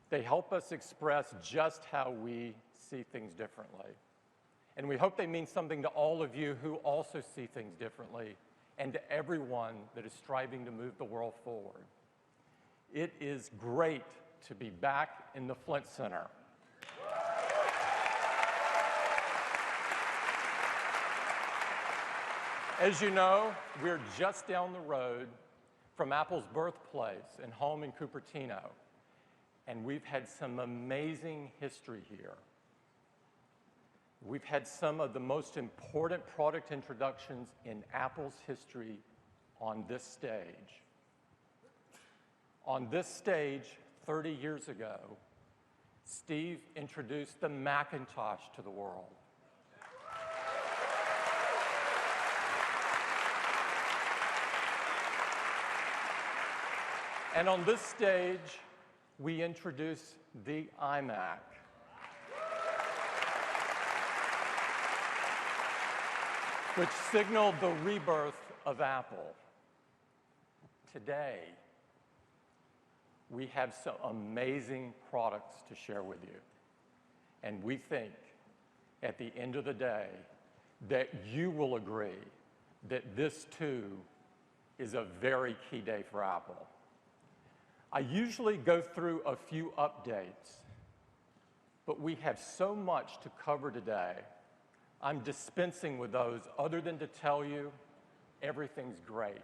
They help us express just how we see things differently. And we hope they mean something to all of you who also see things differently, and to everyone that is striving to move the world forward. It is great to be back in the Flint Center. As you know, we're just down the road from Apple's birthplace and home in Cupertino, and we've had some amazing history here. We've had some of the most important product introductions in Apple's history on this stage. On this stage, 30 years ago, Steve introduced the Macintosh to the world. And on this stage, we introduced the iMac. Which signaled the rebirth of Apple. Today, we have some amazing products to share with you. And we think, at the end of the day, that you will agree that this, too, is a very key day for Apple. I usually go through a few updates, but we have so much to cover today, I'm dispensing with those other than to tell you everything's great.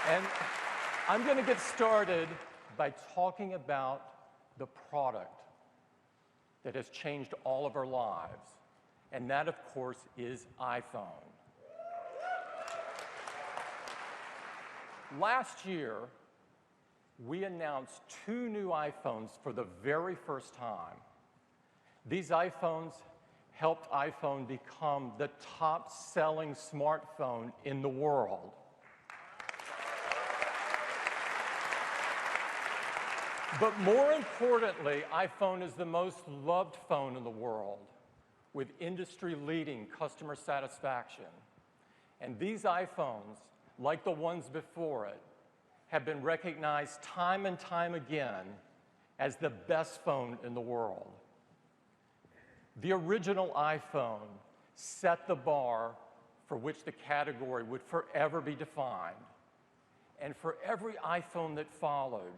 And I'm going to get started by talking about the product that has changed all of our lives. And that, of course, is iPhone. Last year, we announced 2 new iPhones for the very first time. These iPhones helped iPhone become the top-selling smartphone in the world. But more importantly, iPhone is the most loved phone in the world, with industry-leading customer satisfaction. And these iPhones, like the ones before it, have been recognized time and time again as the best phone in the world. The original iPhone set the bar for which the category would forever be defined. And for every iPhone that followed,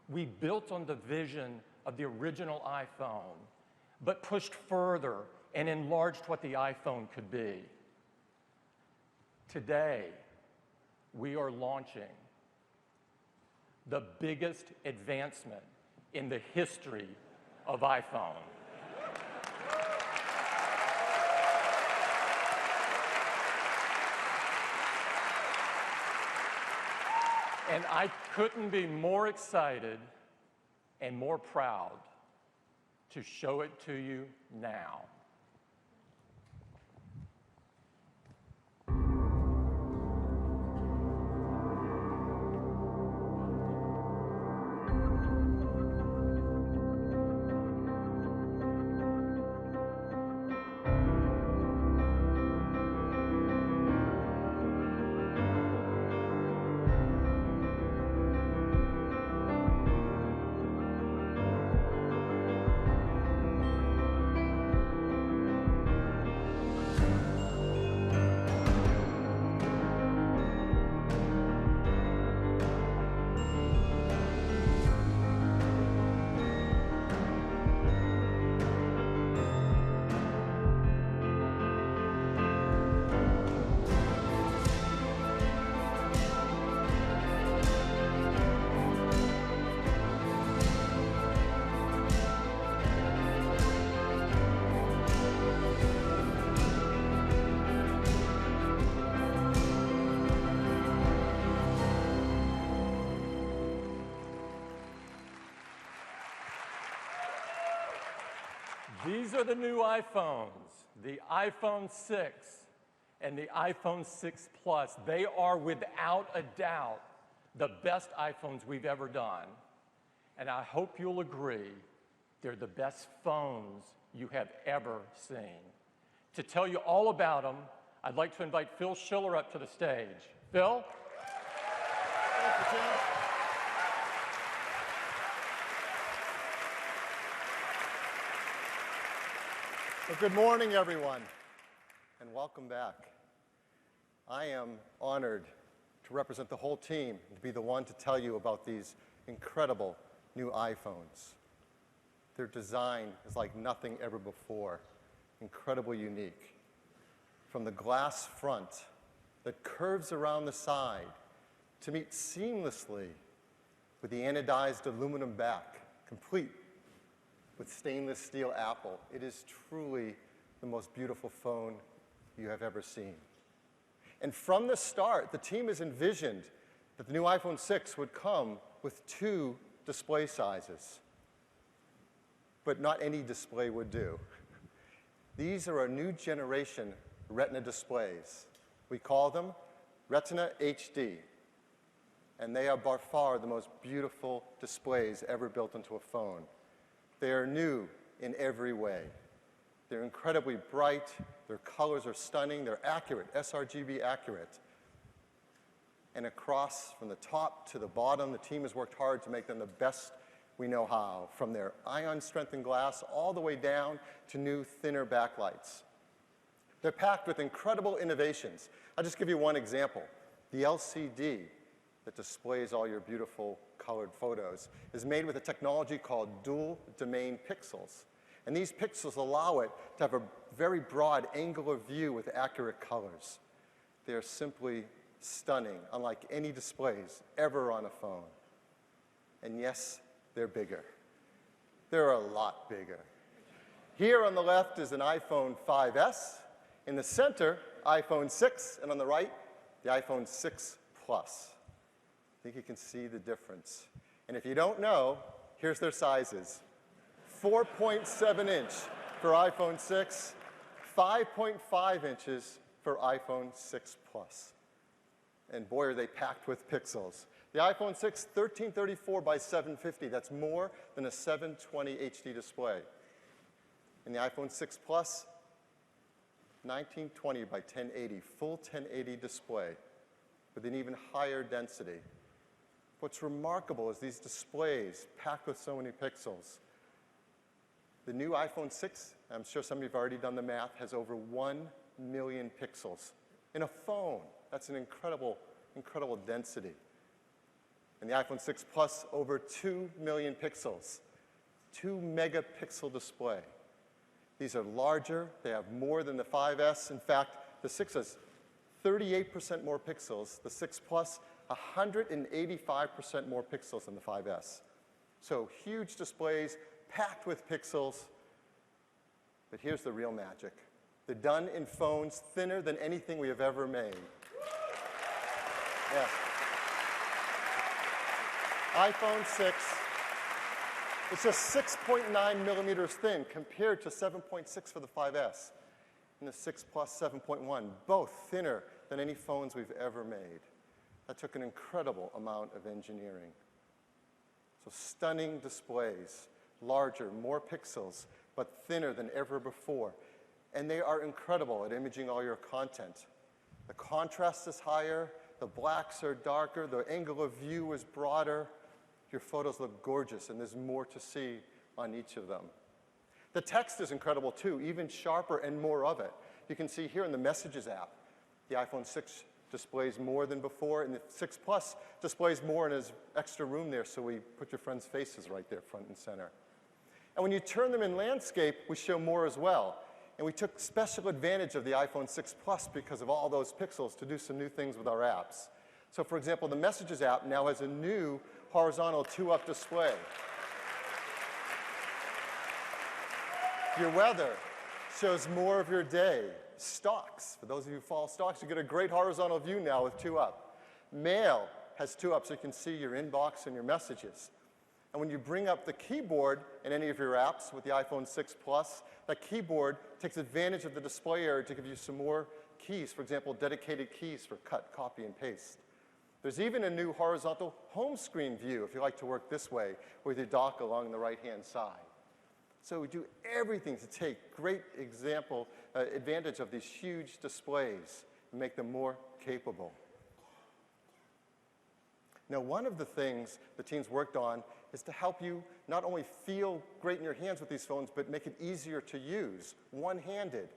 we built on the vision of the original iPhone, but pushed further and enlarged what the iPhone could be. Today, we are launching the biggest advancement in the history of iPhone. And I couldn't be more excited and more proud to show it to you now. These are the new iPhones, the iPhone 6 and the iPhone 6 Plus. They are, without a doubt, the best iPhones we've ever done. And I hope you'll agree they're the best phones you have ever seen. To tell you all about them, I'd like to invite Phil Schiller up to the stage. Phil? Thank you, Tim. Well, good morning, everyone, and welcome back. I am honored to represent the whole team and to be the one to tell you about these incredible new iPhones. Their design is like nothing ever before, incredibly unique. From the glass front that curves around the side to meet seamlessly with the anodized aluminum back, complete with stainless steel Apple. It is truly the most beautiful phone you have ever seen. And from the start, the team has envisioned that the new iPhone 6 would come with 2 display sizes. But not any display would do. These are our new generation Retina displays. We call them Retina HD. And they are by far the most beautiful displays ever built into a phone. They are new in every way. They're incredibly bright, their colors are stunning, they're accurate, sRGB accurate. And across from the top to the bottom, the team has worked hard to make them the best we know how, from their ion-strengthened glass all the way down to new, thinner backlights. They're packed with incredible innovations. I'll just give you one example. The LCD that displays all your beautiful colored photos is made with a technology called dual domain pixels. And these pixels allow it to have a very broad angular view with accurate colors. They are simply stunning, unlike any displays ever on a phone. And yes, they're bigger. They're a lot bigger. Here on the left is an iPhone 5S. In the center, iPhone 6. And on the right, the iPhone 6 Plus. I think you can see the difference. And if you don't know, here's their sizes. 4.7 inch for iPhone 6, 5.5 inches for iPhone 6 Plus. And boy, are they packed with pixels. The iPhone 6, 1334 by 750. That's more than a 720 HD display. And the iPhone 6 Plus, 1920 by 1080, full 1080 display with an even higher density. What's remarkable is these displays packed with so many pixels. The new iPhone 6, I'm sure some of you have already done the math, has over 1 million pixels. In a phone, that's an incredible, incredible density. And the iPhone 6 Plus, over 2 million pixels. 2 megapixel display. These are larger, they have more than the 5S. In fact, the 6 has 38% more pixels. The 6 Plus, 185% more pixels than the 5S. So huge displays, packed with pixels. But here's the real magic. They're done in phones thinner than anything we have ever made. Yes. iPhone 6, it's just 6.9 millimeters thin compared to 7.6 for the 5S. And the 6 Plus 7.1, both thinner than any phones we've ever made. That took an incredible amount of engineering. So stunning displays, larger, more pixels, but thinner than ever before. And they are incredible at imaging all your content. The contrast is higher, the blacks are darker, the angle of view is broader. Your photos look gorgeous, and there's more to see on each of them. The text is incredible too, even sharper and more of it. You can see here in the Messages app, the iPhone 6 displays more than before, and the 6 Plus displays more and has extra room there, so we put your friends' faces right there front and center. And when you turn them in landscape, we show more as well. And we took special advantage of the iPhone 6 Plus because of all those pixels to do some new things with our apps. So for example, the Messages app now has a new horizontal 2-up display. Your weather shows more of your day. Stocks, for those of you who follow stocks, you get a great horizontal view now with 2-up. Mail has 2-up so you can see your inbox and your messages. And when you bring up the keyboard in any of your apps with the iPhone 6 Plus, that keyboard takes advantage of the display area to give you some more keys, for example, dedicated keys for cut, copy, and paste. There's even a new horizontal home screen view if you like to work this way with your dock along the right-hand side. So we do everything to take great advantage of these huge displays and make them more capable. Now, one of the things the teams worked on is to help you not only feel great in your hands with these phones, but make it easier to use, one-handed.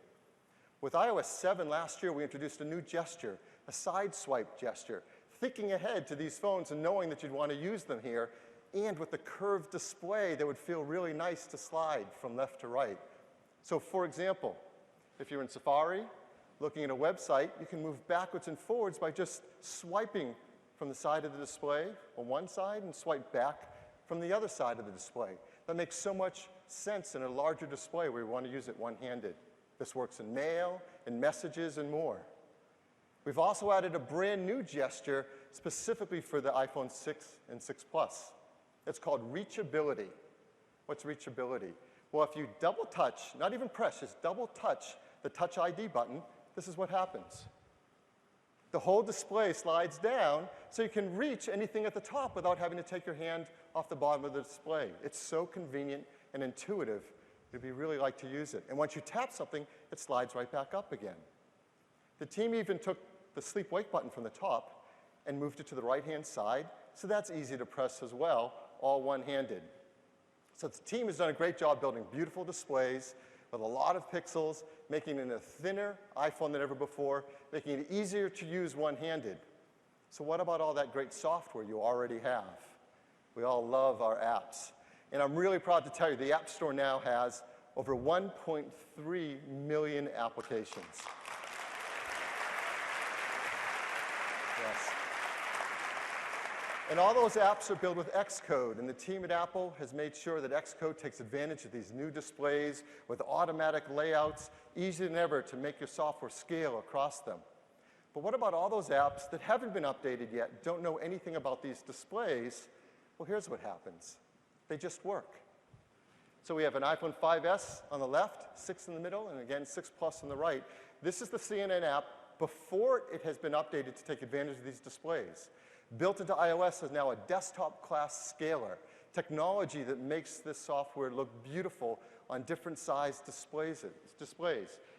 With iOS 7 last year, we introduced a new gesture, a side swipe gesture, thinking ahead to these phones and knowing that you'd want to use them here, and with the curved display that would feel really nice to slide from left to right. So for example, if you're in Safari, looking at a website, you can move backwards and forwards by just swiping from the side of the display on one side and swipe back from the other side of the display. That makes so much sense in a larger display where you want to use it one-handed. This works in mail, in messages, and more. We've also added a brand new gesture specifically for the iPhone 6 and 6 Plus. It's called reachability. What's reachability? Well, if you double touch, not even press, just double touch the Touch ID button, this is what happens. The whole display slides down so you can reach anything at the top without having to take your hand off the bottom of the display. It's so convenient and intuitive. It'd be really like to use it. And once you tap something, it slides right back up again. The team even took the sleep-wake button from the top and moved it to the right-hand side, so that's easy to press as well, all one-handed. So the team has done a great job building beautiful displays with a lot of pixels, making it a thinner iPhone than ever before, making it easier to use one-handed. So what about all that great software you already have? We all love our apps. And I'm really proud to tell you the App Store now has over 1.3 million applications. Yes. And all those apps are built with Xcode, and the team at Apple has made sure that Xcode takes advantage of these new displays with automatic layouts, easier than ever to make your software scale across them. But what about all those apps that haven't been updated yet, don't know anything about these displays? Well, here's what happens. They just work. So we have an iPhone 5S on the left, 6 in the middle, and again, 6 Plus on the right. This is the CNN app before it has been updated to take advantage of these displays. Built into iOS is now a desktop-class scaler, technology that makes this software look beautiful on different size displays.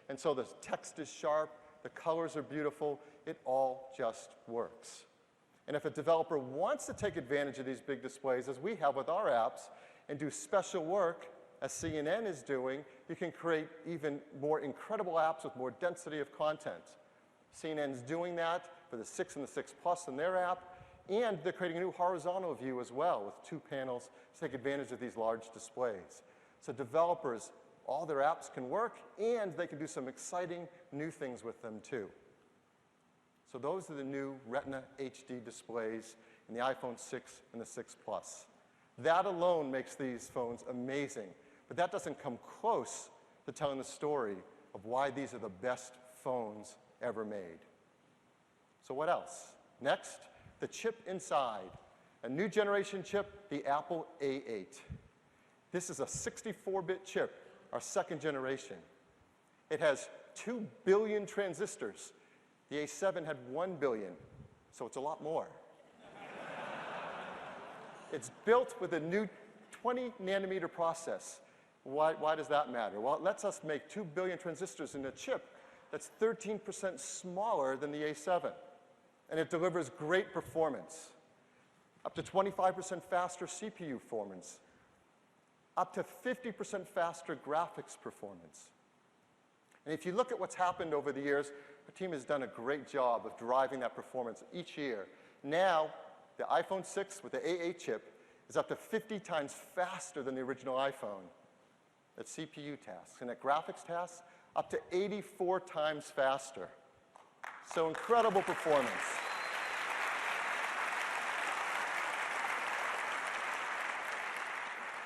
And so the text is sharp, the colors are beautiful, it all just works. And if a developer wants to take advantage of these big displays, as we have with our apps, and do special work, as CNN is doing, you can create even more incredible apps with more density of content. CNN's doing that for the 6 and the 6 Plus in their app, and they're creating a new horizontal view as well with 2 panels to take advantage of these large displays. So developers, all their apps can work, and they can do some exciting new things with them too. So those are the new Retina HD displays in the iPhone 6 and the 6 Plus. That alone makes these phones amazing, but that doesn't come close to telling the story of why these are the best phones ever made. So what else? Next, the chip inside. A new generation chip, the Apple A8. This is a 64-bit chip, our 2nd generation. It has 2 billion transistors. The A7 had 1 billion, so it's a lot more. It's built with a new 20-nanometer process. Why does that matter? Well, it lets us make 2 billion transistors in a chip that's 13% smaller than the A7. And it delivers great performance, up to 25% faster CPU performance, up to 50% faster graphics performance. And if you look at what's happened over the years, the team has done a great job of driving that performance each year. Now, the iPhone 6 with the A8 chip is up to 50 times faster than the original iPhone at CPU tasks, and at graphics tasks, up to 84 times faster. So incredible performance.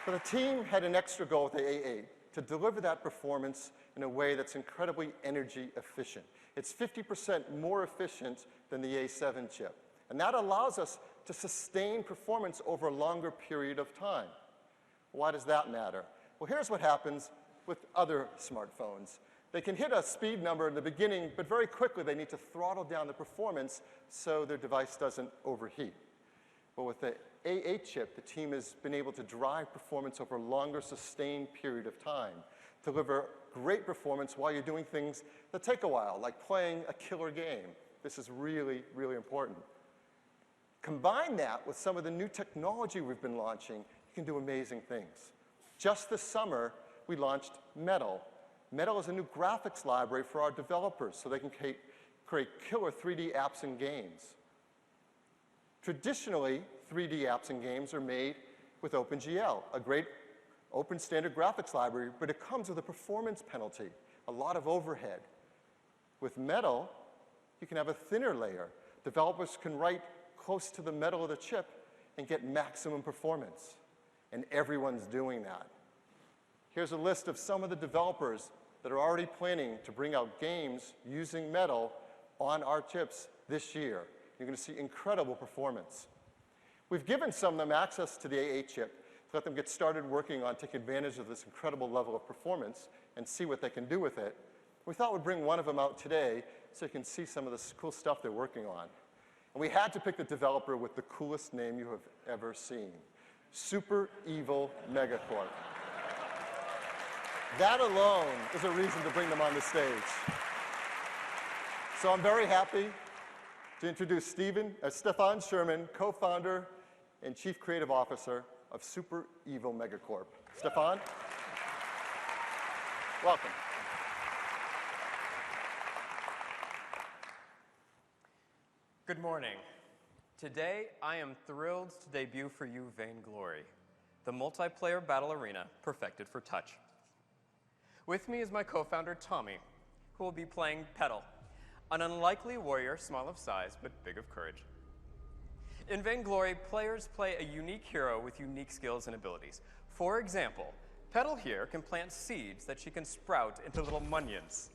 But the team had an extra goal with the A8, to deliver that performance in a way that's incredibly energy efficient. It's 50% more efficient than the A7 chip. And that allows us to sustain performance over a longer period of time. Why does that matter? Well, here's what happens with other smartphones. They can hit a speed number in the beginning, but very quickly they need to throttle down the performance so their device doesn't overheat. But with the A8 chip, the team has been able to drive performance over a longer, sustained period of time, deliver great performance while you're doing things that take a while, like playing a killer game. This is really, really important. Combine that with some of the new technology we've been launching, you can do amazing things. Just this summer, we launched Metal. Metal is a new graphics library for our developers so they can create killer 3D apps and games. Traditionally, 3D apps and games are made with OpenGL, a great open standard graphics library, but it comes with a performance penalty, a lot of overhead. With Metal, you can have a thinner layer. Developers can write close to the metal of the chip and get maximum performance. And everyone's doing that. Here's a list of some of the developers that are already planning to bring out games using Metal on our chips this year. You're going to see incredible performance. We've given some of them access to the A8 chip to let them get started working on taking advantage of this incredible level of performance and see what they can do with it. We thought we'd bring one of them out today so you can see some of the cool stuff they're working on. And we had to pick the developer with the coolest name you have ever seen, Super Evil Megacorp. That alone is a reason to bring them on the stage. So I'm very happy to introduce Stefan Sherman, co-founder and chief creative officer of Super Evil Megacorp. Stefan, welcome. Good morning. Today, I am thrilled to debut for you Vainglory, the multiplayer battle arena perfected for touch. With me is my co-founder, Tommy, who will be playing Petal, an unlikely warrior, small of size, but big of courage. In Vainglory, players play a unique hero with unique skills and abilities. For example, Petal here can plant seeds that she can sprout into little munions.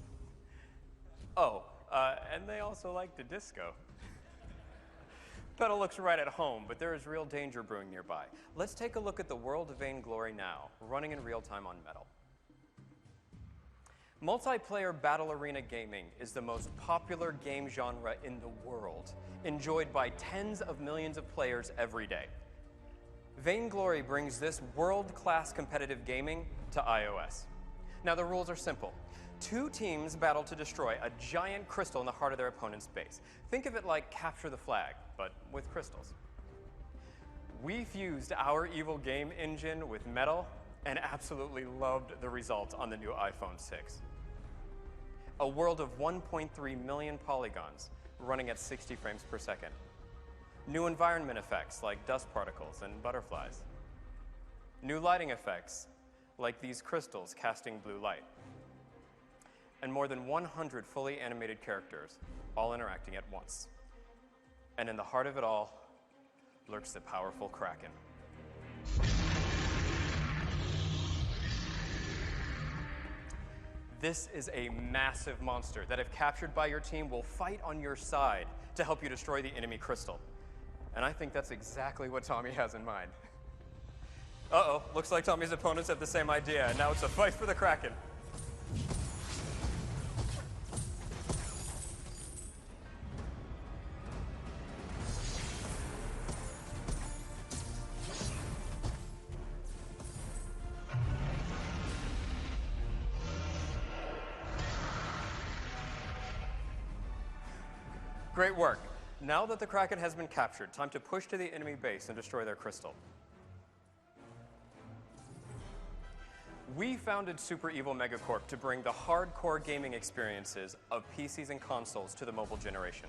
Oh, and they also like to disco. Petal looks right at home, but there is real danger brewing nearby. Let's take a look at the world of Vainglory now, running in real time on Metal. Multiplayer battle arena gaming is the most popular game genre in the world, enjoyed by tens of millions of players every day. Vainglory brings this world-class competitive gaming to iOS. Now, the rules are simple. Two teams battle to destroy a giant crystal in the heart of their opponent's base. Think of it like Capture the Flag, but with crystals. We fused our evil game engine with Metal and absolutely loved the result on the new iPhone 6. A world of 1.3 million polygons running at 60 frames per second. New environment effects like dust particles and butterflies. New lighting effects like these crystals casting blue light. And more than 100 fully animated characters, all interacting at once. And in the heart of it all lurks the powerful Kraken. This is a massive monster that, if captured by your team, will fight on your side to help you destroy the enemy crystal. And I think that's exactly what Tommy has in mind. Uh-oh, looks like Tommy's opponents have the same idea, and now it's a fight for the Kraken. Great work. Now that the Kraken has been captured, time to push to the enemy base and destroy their crystal. We founded Super Evil Megacorp to bring the hardcore gaming experiences of PCs and consoles to the mobile generation.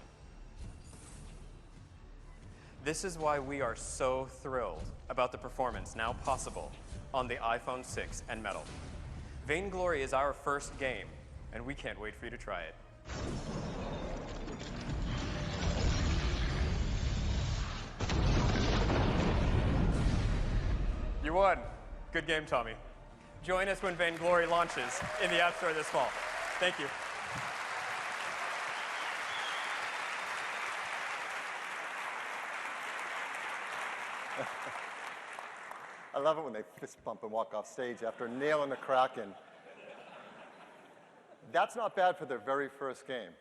This is why we are so thrilled about the performance now possible on the iPhone 6 and Metal. Vainglory is our first game, and we can't wait for you to try it. You won. Good game, Tommy. Join us when Vainglory launches in the App Store this fall. Thank you. I love it when they fist bump and walk off stage after nailing the Kraken. That's not bad for their very first game.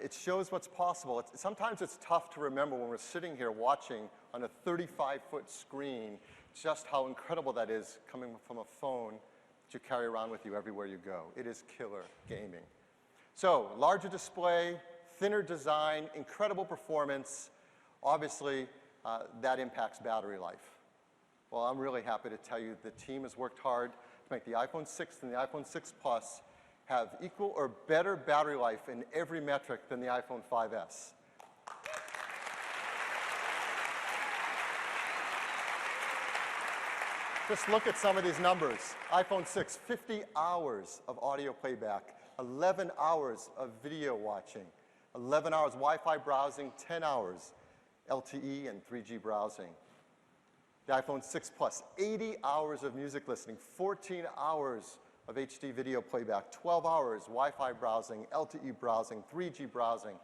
It shows what's possible. Sometimes it's tough to remember when we're sitting here watching on a 35-foot screen just how incredible that is coming from a phone that you carry around with you everywhere you go. It is killer gaming. So, larger display, thinner design, incredible performance. Obviously, that impacts battery life. Well, I'm really happy to tell you the team has worked hard to make the iPhone 6 and the iPhone 6 Plus have equal or better battery life in every metric than the iPhone 5S. Just look at some of these numbers. iPhone 6, 50 hours of audio playback, 11 hours of video watching, 11 hours Wi-Fi browsing, 10 hours LTE and 3G browsing. The iPhone 6 Plus, 80 hours of music listening, 14 hours of HD video playback, 12 hours Wi-Fi browsing, LTE browsing, 3G browsing.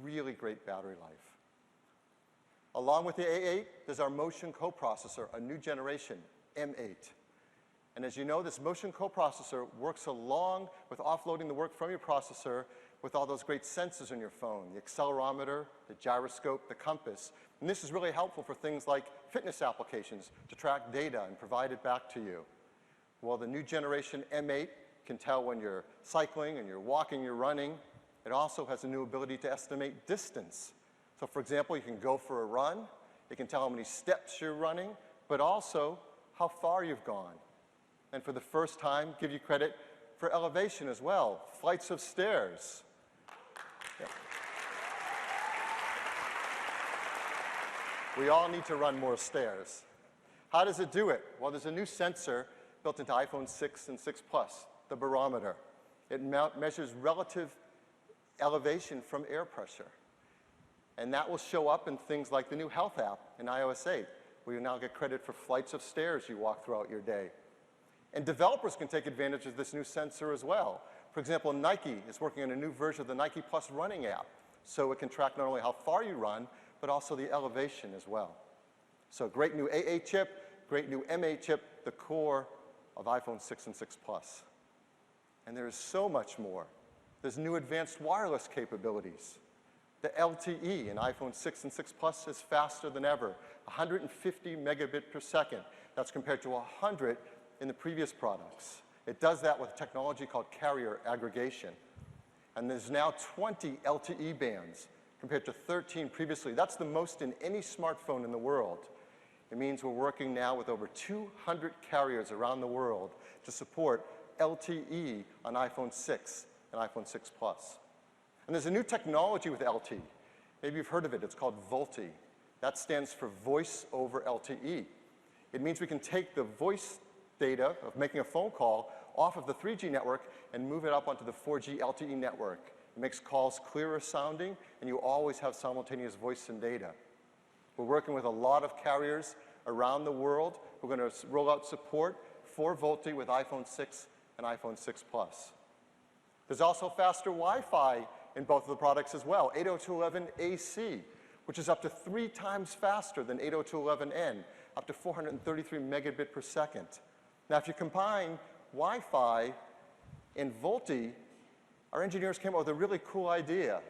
Really great battery life. Along with the A8, there's our motion coprocessor, a new generation, M8. And as you know, this motion coprocessor works along with offloading the work from your processor with all those great sensors in your phone, the accelerometer, the gyroscope, the compass. And this is really helpful for things like fitness applications to track data and provide it back to you. Well, the new generation M8 can tell when you're cycling and you're walking, you're running. It also has a new ability to estimate distance. So for example, you can go for a run. It can tell how many steps you're running, but also how far you've gone. And for the first time, give you credit for elevation as well, flights of stairs. Yep. We all need to run more stairs. How does it do it? Well, there's a new sensor built into iPhone 6 and 6 Plus, the barometer. It measures relative elevation from air pressure. And that will show up in things like the new Health app in iOS 8, where you now get credit for flights of stairs you walk throughout your day. And developers can take advantage of this new sensor as well. For example, Nike is working on a new version of the Nike Plus running app, so it can track not only how far you run, but also the elevation as well. So great new A8 chip, great new M8 chip, the core of iPhone 6 and 6 Plus. And there is so much more. There's new advanced wireless capabilities. The LTE in iPhone 6 and 6 Plus is faster than ever, 150 megabit per second. That's compared to 100 in the previous products. It does that with technology called carrier aggregation. And there's now 20 LTE bands compared to 13 previously. That's the most in any smartphone in the world. It means we're working now with over 200 carriers around the world to support LTE on iPhone 6 and iPhone 6 Plus. And there's a new technology with LTE. Maybe you've heard of it. It's called VoLTE. That stands for Voice over LTE. It means we can take the voice data of making a phone call off of the 3G network and move it up onto the 4G LTE network. It makes calls clearer sounding, and you always have simultaneous voice and data. We're working with a lot of carriers around the world. We're going to roll out support for VoLTE with iPhone 6 and iPhone 6 Plus. There's also faster Wi-Fi in both of the products as well, 802.11ac, which is up to 3 times faster than 802.11n, up to 433 megabit per second. Now, if you combine Wi-Fi and VoLTE, our engineers came up with a really cool idea,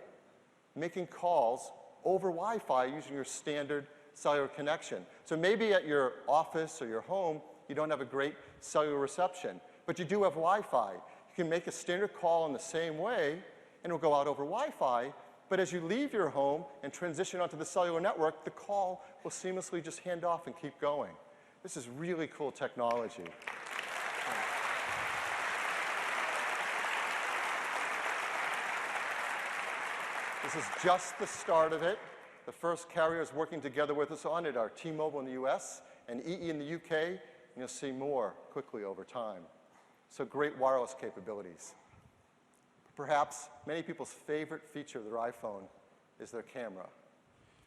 making calls over Wi-Fi using your standard cellular connection. So maybe at your office or your home, you don't have a great cellular reception, but you do have Wi-Fi. You can make a standard call in the same way, and it'll go out over Wi-Fi, but as you leave your home and transition onto the cellular network, the call will seamlessly just hand off and keep going. This is really cool technology. This is just the start of it. The first carriers working together with us on it are T-Mobile in the US and EE in the UK, and you'll see more quickly over time. So great wireless capabilities. Perhaps many people's favorite feature of their iPhone is their camera.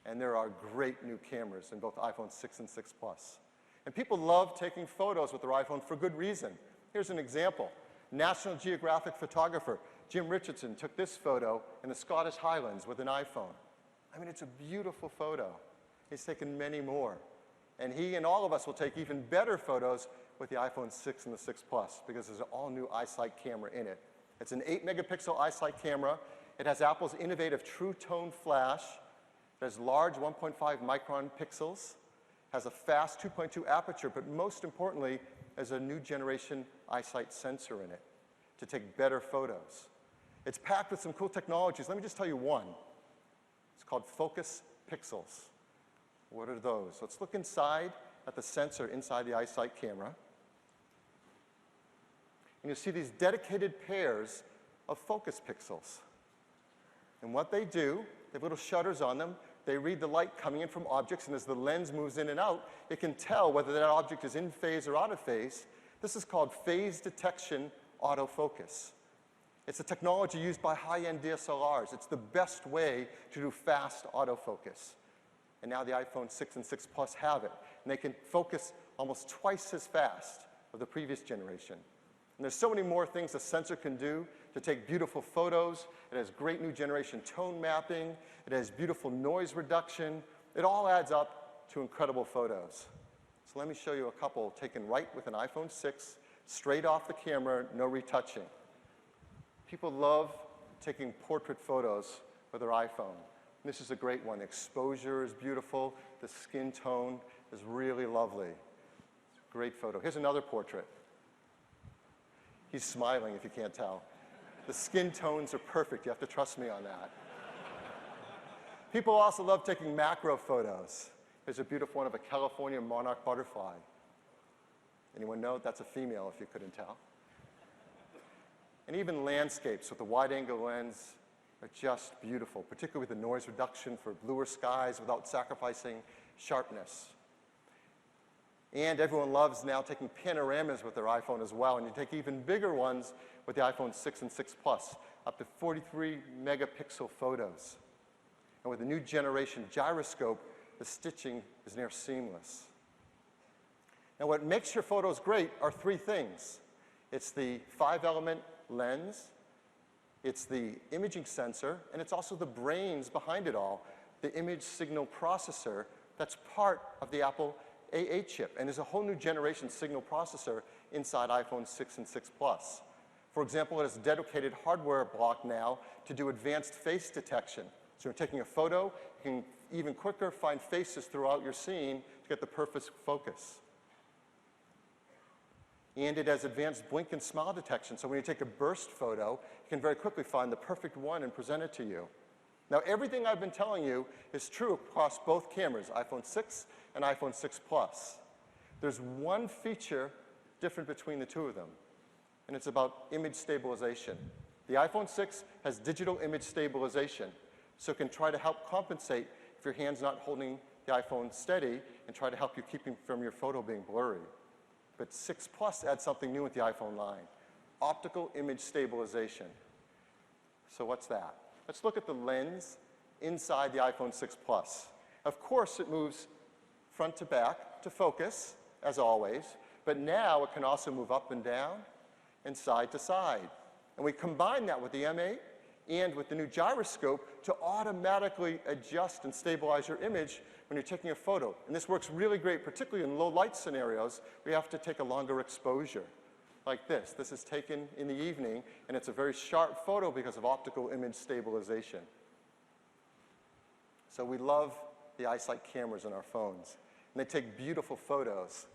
And there are great new cameras in both iPhone 6 and 6 Plus. And people love taking photos with their iPhone for good reason. Here's an example. National Geographic photographer Jim Richardson took this photo in the Scottish Highlands with an iPhone. I mean, it's a beautiful photo. He's taken many more. And he and all of us will take even better photos with the iPhone 6 and the 6 Plus because there's an all-new iSight camera in it. It's an 8-megapixel iSight camera. It has Apple's innovative True Tone flash. It has large 1.5 micron pixels, has a fast 2.2 aperture, but most importantly, has a new generation eyesight sensor in it to take better photos. It's packed with some cool technologies. Let me just tell you one. It's called Focus Pixels. What are those? Let's look inside at the sensor inside the eyesight camera. And you'll see these dedicated pairs of focus pixels. And what they do, they have little shutters on them. They read the light coming in from objects, and as the lens moves in and out, it can tell whether that object is in phase or out of phase. This is called phase detection autofocus. It's a technology used by high-end DSLRs. It's the best way to do fast autofocus. And now the iPhone 6 and 6 Plus have it. And they can focus almost twice as fast of the previous generation. And there's so many more things the sensor can do to take beautiful photos. It has great new generation tone mapping. It has beautiful noise reduction. It all adds up to incredible photos. So let me show you a couple taken right with an iPhone 6, straight off the camera, no retouching. People love taking portrait photos with their iPhone. And this is a great one. The exposure is beautiful. The skin tone is really lovely. Great photo. Here's another portrait. He's smiling if you can't tell. The skin tones are perfect. You have to trust me on that. People also love taking macro photos. Here's a beautiful one of a California monarch butterfly. Anyone know? That's a female, if you couldn't tell. And even landscapes with a wide-angle lens are just beautiful, particularly with the noise reduction for bluer skies without sacrificing sharpness. And everyone loves now taking panoramas with their iPhone as well, and you take even bigger ones with the iPhone 6 and 6 Plus, up to 43 megapixel photos. And with the new generation gyroscope, the stitching is near seamless. Now, what makes your photos great are three things. It's the 5-element lens, it's the imaging sensor, and it's also the brains behind it all, the image signal processor that's part of the Apple A8 chip. And there's a whole new generation signal processor inside iPhone 6 and 6 Plus. For example, it has a dedicated hardware block now to do advanced face detection. So you're taking a photo, you can even quicker find faces throughout your scene to get the perfect focus. And it has advanced blink and smile detection, so when you take a burst photo, you can very quickly find the perfect one and present it to you. Now, everything I've been telling you is true across both cameras, iPhone 6 and iPhone 6 Plus. There's one feature different between the two of them, and it's about image stabilization. The iPhone 6 has digital image stabilization, so it can try to help compensate if your hand's not holding the iPhone steady and try to help you keep from your photo being blurry. But 6 Plus adds something new with the iPhone line, optical image stabilization. So what's that? Let's look at the lens inside the iPhone 6 Plus. Of course, it moves front to back to focus, as always, but now it can also move up and down and side to side. And we combine that with the M8 and with the new gyroscope to automatically adjust and stabilize your image when you're taking a photo. And this works really great, particularly in low light scenarios where you have to take a longer exposure. Like this. This is taken in the evening, and it's a very sharp photo because of optical image stabilization. So we love the eyesight cameras in our phones, and they take beautiful photos.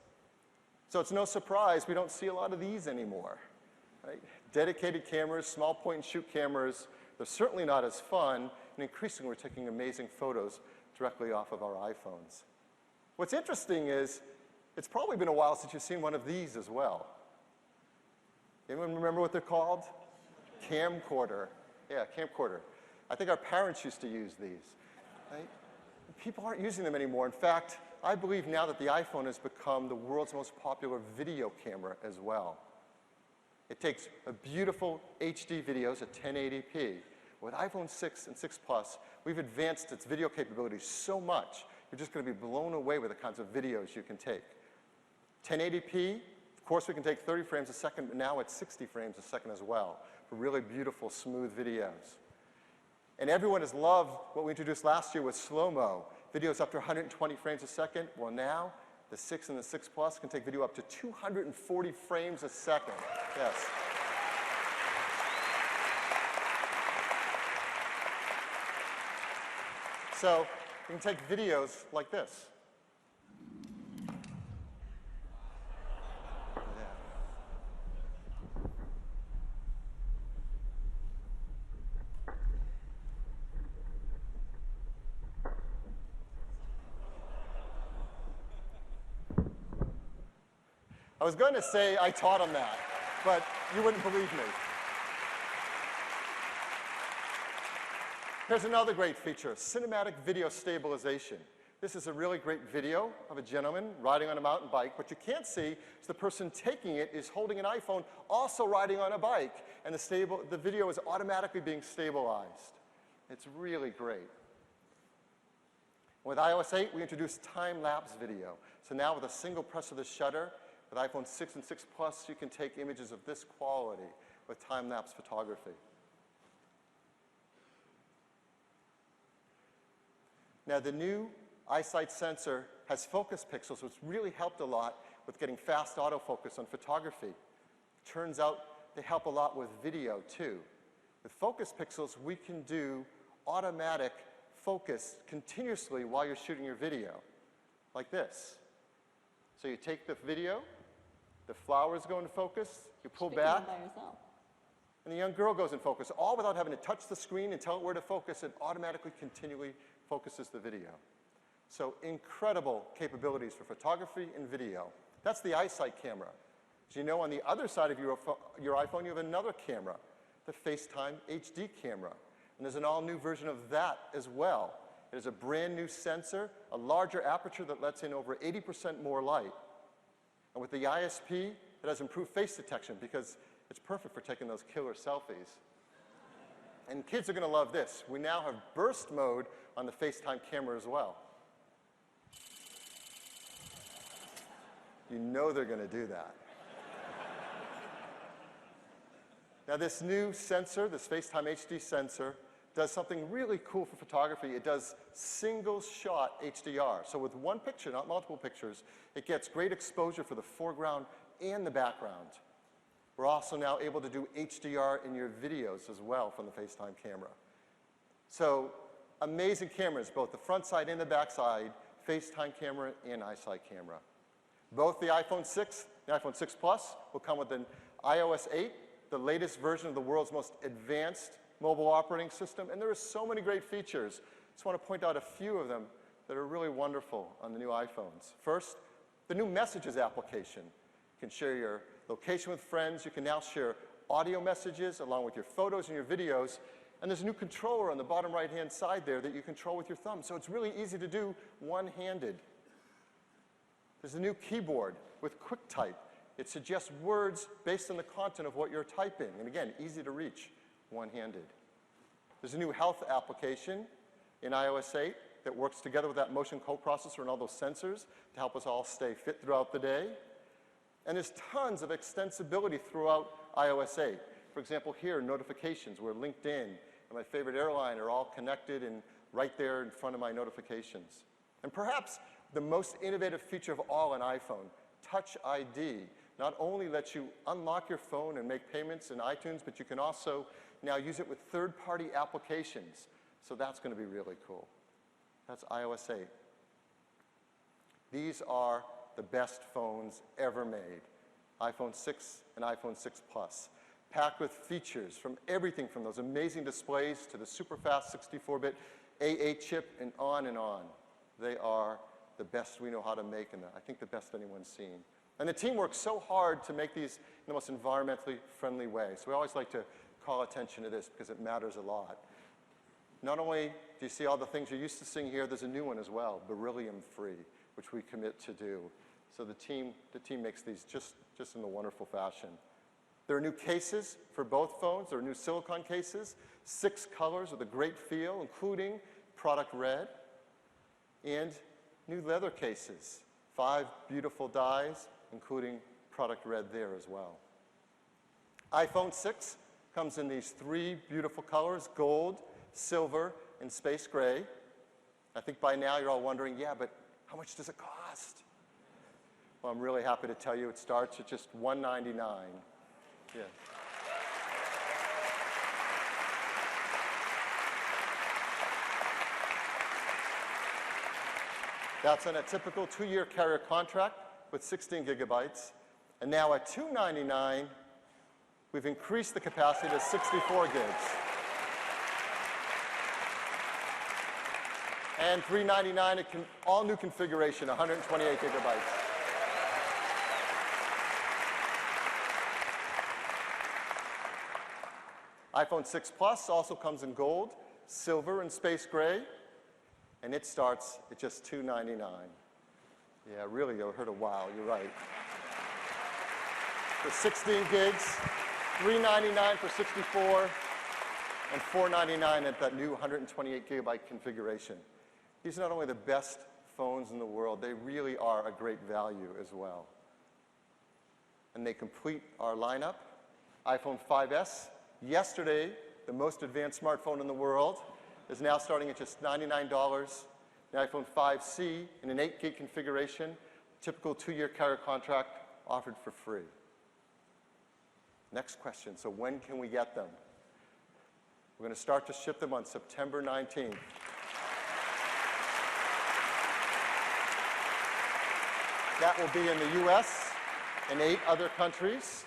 So it's no surprise we don't see a lot of these anymore. Right? Dedicated cameras, small point-and-shoot cameras, they're certainly not as fun, and increasingly we're taking amazing photos directly off of our iPhones. What's interesting is it's probably been a while since you've seen one of these as well. Anyone remember what they're called? Camcorder. Yeah, camcorder. I think our parents used to use these. Right? People aren't using them anymore. In fact, I believe now that the iPhone has become the world's most popular video camera as well. It takes a beautiful HD videos at 1080p. With iPhone 6 and 6 Plus, we've advanced its video capabilities so much, you're just going to be blown away with the kinds of videos you can take. 1080p, of course we can take 30 frames a second, but now it's 60 frames a second as well for really beautiful, smooth videos. And everyone has loved what we introduced last year with slow-mo, videos up to 120 frames a second. Well, now the 6 and the 6 Plus can take video up to 240 frames a second. Yes. So you can take videos like this. I was going to say I taught him that, but you wouldn't believe me. Here's another great feature, cinematic video stabilization. This is a really great video of a gentleman riding on a mountain bike. What you can't see is the person taking it is holding an iPhone, also riding on a bike, and the video is automatically being stabilized. It's really great. With iOS 8, we introduced time-lapse video. So now with a single press of the shutter, with iPhone 6 and 6 Plus, you can take images of this quality with time-lapse photography. Now, the new eyesight sensor has focus pixels, which really helped a lot with getting fast autofocus on photography. Turns out they help a lot with video, too. With focus pixels, we can do automatic focus continuously while you're shooting your video, like this. So you take the video, the flowers go into focus, you pull back, by yourself. and the young girl goes in focus, all without having to touch the screen and tell it where to focus. It automatically, continually focuses the video. So incredible capabilities for photography and video. That's the eyesight camera. As you know, on the other side of your iPhone, you have another camera, the FaceTime HD camera. And there's an all-new version of that as well. It is a brand new sensor, a larger aperture that lets in over 80% more light. And with the ISP, it has improved face detection because it's perfect for taking those killer selfies. And kids are going to love this. We now have burst mode on the FaceTime camera as well. You know they're going to do that. Now this new sensor, this FaceTime HD sensor, does something really cool for photography. It does single shot HDR. So with one picture, not multiple pictures, it gets great exposure for the foreground and the background. We're also now able to do HDR in your videos as well from the FaceTime camera. So amazing cameras, both the front side and the back side, FaceTime camera and eyesight camera. Both the iPhone 6 and the iPhone 6 Plus will come with an iOS 8, the latest version of the world's most advanced mobile operating system, and there are so many great features. Just want to point out a few of them that are really wonderful on the new iPhones. First, the new Messages application. You can share your location with friends. You can now share audio messages along with your photos and your videos. And there's a new controller on the bottom right-hand side there that you control with your thumb. So it's really easy to do one-handed. There's a new keyboard with QuickType. It suggests words based on the content of what you're typing. And again, easy to reach one-handed. There's a new health application in iOS 8 that works together with that motion coprocessor and all those sensors to help us all stay fit throughout the day. And there's tons of extensibility throughout iOS 8. For example, here, notifications, where LinkedIn and my favorite airline are all connected and right there in front of my notifications. And perhaps the most innovative feature of all in iPhone, Touch ID, not only lets you unlock your phone and make payments in iTunes, but you can also now use it with third-party applications. So that's going to be really cool. That's iOS 8. These are the best phones ever made, iPhone 6 and iPhone 6 Plus, packed with features from everything from those amazing displays to the super-fast 64-bit A8 chip and on and on. They are the best we know how to make, and I think the best anyone's seen. And the team works so hard to make these in the most environmentally friendly way. So we always like to call attention to this because it matters a lot. Not only do you see all the things you're used to seeing here, there's a new one as well, beryllium-free, which we commit to do. So the team makes these just in a wonderful fashion. There are new cases for both phones. There are new silicone cases, 6 colors with a great feel, including product red, and new leather cases, 5 beautiful dyes, including product red there as well. iPhone 6 comes in these 3 beautiful colors, gold, silver, and space gray. I think by now you're all wondering, yeah, but how much does it cost? Well, I'm really happy to tell you it starts at just $199. Yeah. That's on a typical 2-year carrier contract with 16 gigabytes. And now at $299, we've increased the capacity to 64 gigs. And $399, all new configuration, 128 gigabytes. iPhone 6 Plus also comes in gold, silver, and space gray. And it starts at just $299. Yeah, really, you heard a wow, you're right. For 16 gigs, $399 for 64, and $499 at that new 128 gigabyte configuration. These are not only the best phones in the world, they really are a great value as well. And they complete our lineup. iPhone 5S, yesterday, the most advanced smartphone in the world, is now starting at just $99. The iPhone 5C in an 8 gig configuration, typical 2-year carrier contract offered for free. Next question, so when can we get them? We're going to start to ship them on September 19th. That will be in the US and 8 other countries.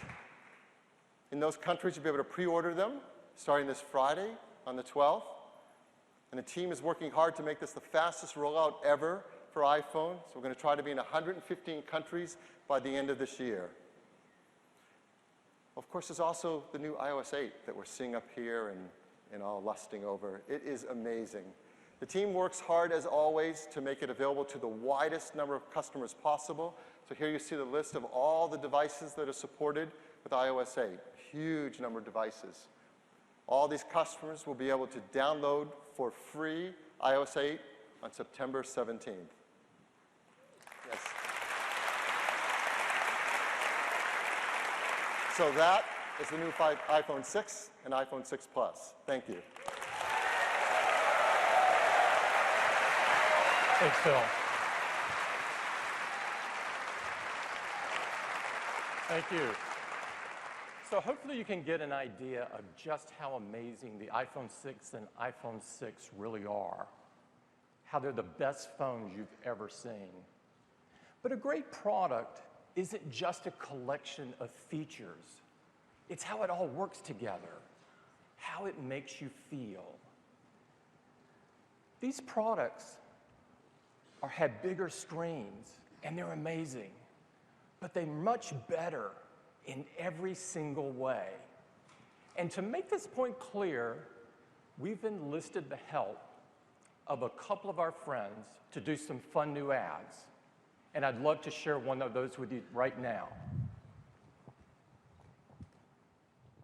In those countries, you'll be able to pre-order them starting this Friday on the 12th. And the team is working hard to make this the fastest rollout ever for iPhone. So we're going to try to be in 115 countries by the end of this year. Of course, there's also the new iOS 8 that we're seeing up here and all lusting over. It is amazing. The team works hard, as always, to make it available to the widest number of customers possible. So here you see the list of all the devices that are supported with iOS 8. Huge number of devices. All these customers will be able to download for free iOS 8 on September 17th. Yes. So that is the new iPhone 6 and iPhone 6 Plus. Thank you. Thanks, Phil. Thank you. So hopefully you can get an idea of just how amazing the iPhone 6 and iPhone 6 really are, how they're the best phones you've ever seen. But a great product isn't just a collection of features. It's how it all works together, how it makes you feel. These products have bigger screens, and they're amazing, but they're much better in every single way. And to make this point clear, we've enlisted the help of a couple of our friends to do some fun new ads. And I'd love to share one of those with you right now.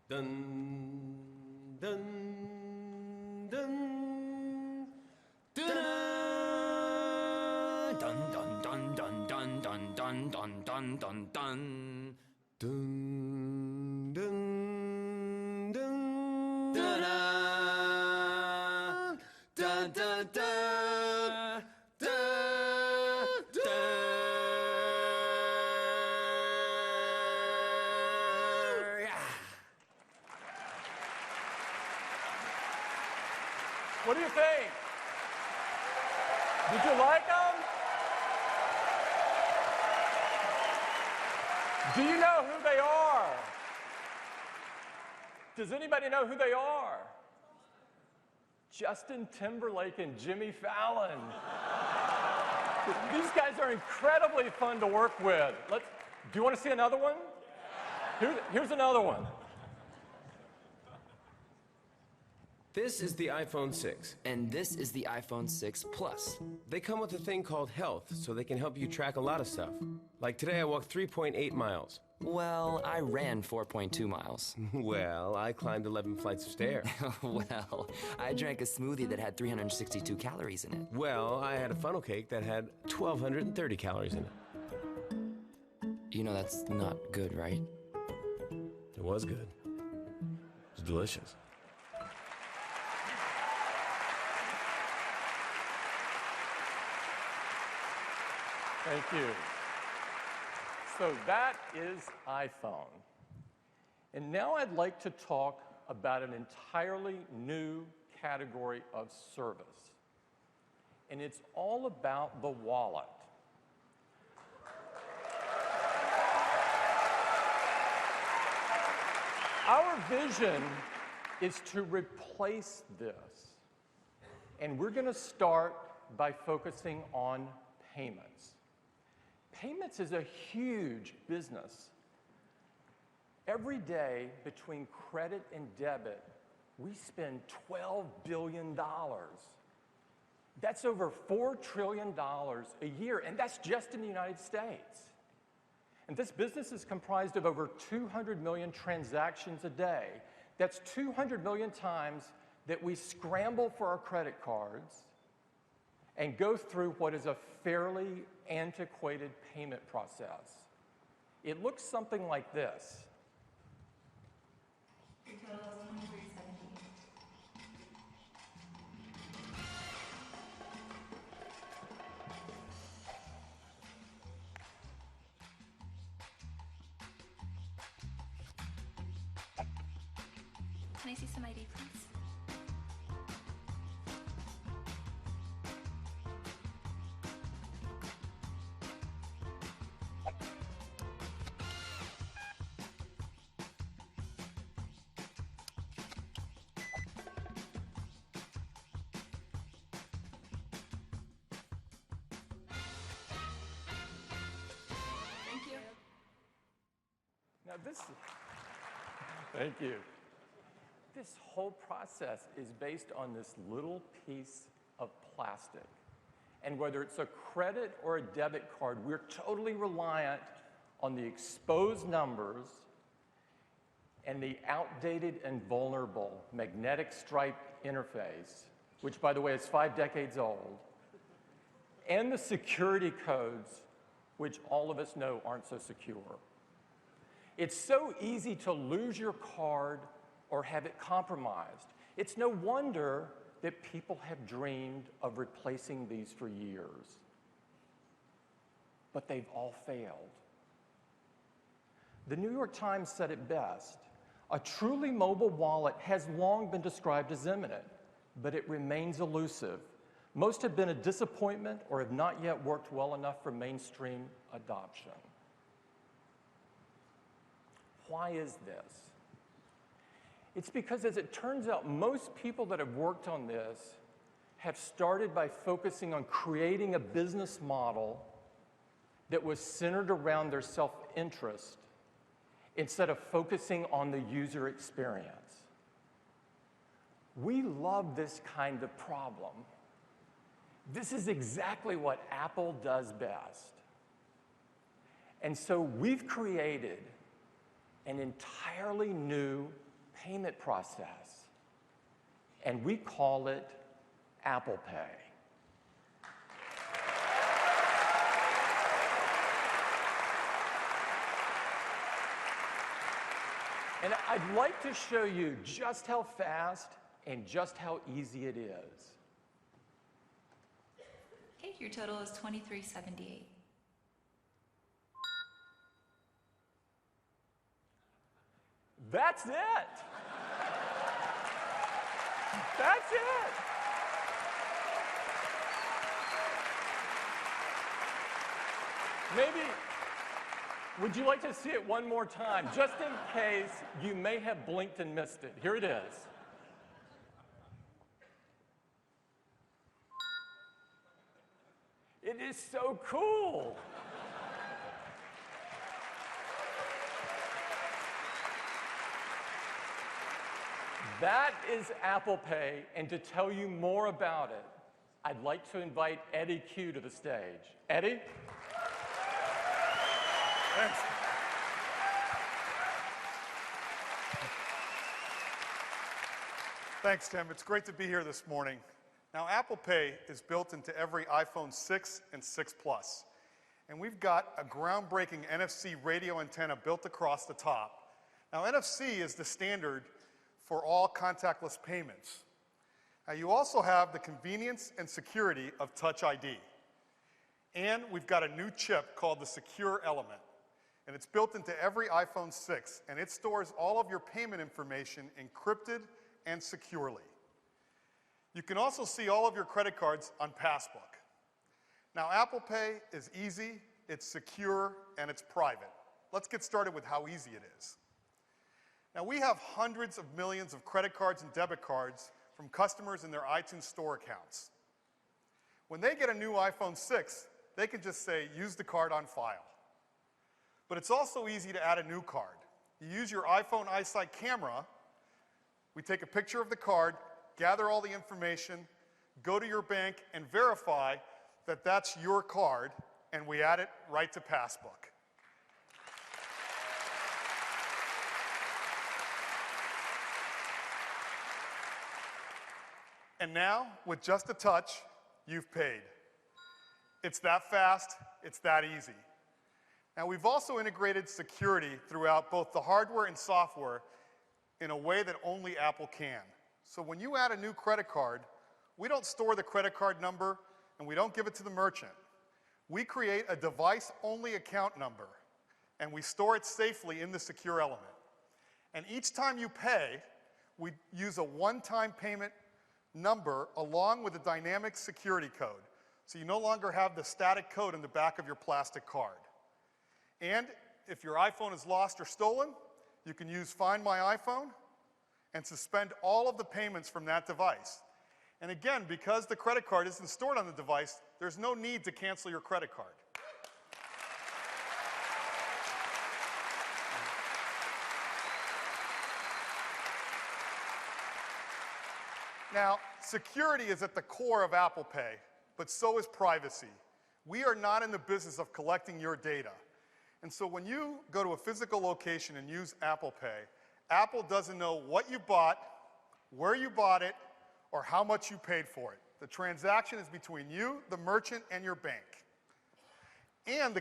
Dun, dun, dun, dun, dun, dun, dun, dun, dun, dun, dun, dun, dun, dun, dun. Dun, dun, dun, dun, dun, dun, dun, What do you think? Did you like them? Do you know who they are? Does anybody know who they are? Justin Timberlake and Jimmy Fallon. These guys are incredibly fun to work with. Do you want to see another one? Here's another one. This is the iPhone 6. And this is the iPhone 6 Plus. They come with a thing called Health, so they can help you track a lot of stuff. Like today I walked 3.8 miles. Well, I ran 4.2 miles. Well, I climbed 11 flights of stairs. Well, I drank a smoothie that had 362 calories in it. Well, I had a funnel cake that had 1,230 calories in it. You know that's not good, right? It was good. It was delicious. Thank you. So that is iPhone. And now I'd like to talk about an entirely new category of service. and it's all about the wallet. Our vision is to replace this, and we're going to start by focusing on payments. Payments is a huge business. Every day between credit and debit, we spend $12 billion. That's over $4 trillion a year, and that's just in the United States. And this business is comprised of over 200 million transactions a day. That's 200 million times that we scramble for our credit cards and go through what is a fairly antiquated payment process. It looks something like this. Your total is $23.70. Can I see some ID, please? Thank you. Now thank you. This whole process is based on this little piece of plastic. And whether it's a credit or a debit card, we're totally reliant on the exposed numbers and the outdated and vulnerable magnetic stripe interface, which, by the way, is 5 decades old, and the security codes, which all of us know aren't so secure. It's so easy to lose your card or have it compromised. It's no wonder that people have dreamed of replacing these for years. But they've all failed. The New York Times said it best. A truly mobile wallet has long been described as imminent, but it remains elusive. Most have been a disappointment or have not yet worked well enough for mainstream adoption. Why is this? It's because, as it turns out, most people that have worked on this have started by focusing on creating a business model that was centered around their self-interest instead of focusing on the user experience. We love this kind of problem. This is exactly what Apple does best. And so we've created an entirely new payment process, and we call it Apple Pay. And I'd like to show you just how fast and just how easy it is. Okay, your total is $23.78. That's it. That's it. Maybe, would you like to see it one more time, just in case you may have blinked and missed it? Here it is. It is so cool. That is Apple Pay, and to tell you more about it, I'd like to invite Eddie Q to the stage. Eddie? Thanks. Thanks, Tim. It's great to be here this morning. Now, Apple Pay is built into every iPhone 6 and 6 Plus. And we've got a groundbreaking NFC radio antenna built across the top. Now, NFC is the standard for all contactless payments. Now, you also have the convenience and security of Touch ID. And we've got a new chip called the Secure Element. And it's built into every iPhone 6, and it stores all of your payment information encrypted and securely. You can also see all of your credit cards on Passbook. Now, Apple Pay is easy, it's secure, and it's private. Let's get started with how easy it is. Now, we have hundreds of millions of credit cards and debit cards from customers in their iTunes Store accounts. When they get a new iPhone 6, they can just say, use the card on file. But it's also easy to add a new card. You use your iPhone iSight camera, we take a picture of the card, gather all the information, go to your bank and verify that that's your card, and we add it right to Passbook. And now, with just a touch, you've paid. It's that fast, it's that easy. Now, we've also integrated security throughout both the hardware and software in a way that only Apple can. So when you add a new credit card, we don't store the credit card number and we don't give it to the merchant. We create a device-only account number and we store it safely in the secure element. And each time you pay, we use a one-time payment number along with a dynamic security code. So you no longer have the static code in the back of your plastic card. And if your iPhone is lost or stolen, you can use Find My iPhone and suspend all of the payments from that device. And again, because the credit card isn't stored on the device, there's no need to cancel your credit card. Now, security is at the core of Apple Pay, but so is privacy. We are not in the business of collecting your data. And so when you go to a physical location and use Apple Pay, Apple doesn't know what you bought, where you bought it, or how much you paid for it. The transaction is between you, the merchant, and your bank. And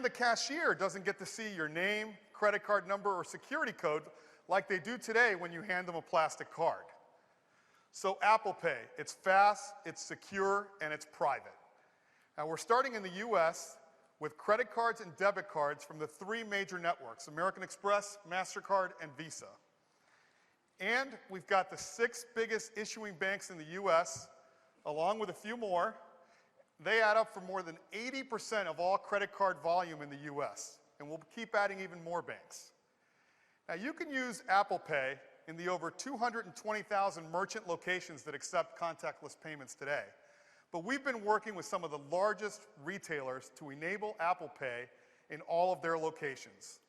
the cashier doesn't get to see your name, credit card number, or security code like they do today when you hand them a plastic card. So Apple Pay, it's fast, it's secure, and it's private. Now we're starting in the US with credit cards and debit cards from the three major networks, American Express, MasterCard, and Visa. And we've got the 6 biggest issuing banks in the US, along with a few more. They add up for more than 80% of all credit card volume in the US, and we'll keep adding even more banks. Now you can use Apple Pay in the over 220,000 merchant locations that accept contactless payments today. But we've been working with some of the largest retailers to enable Apple Pay in all of their locations.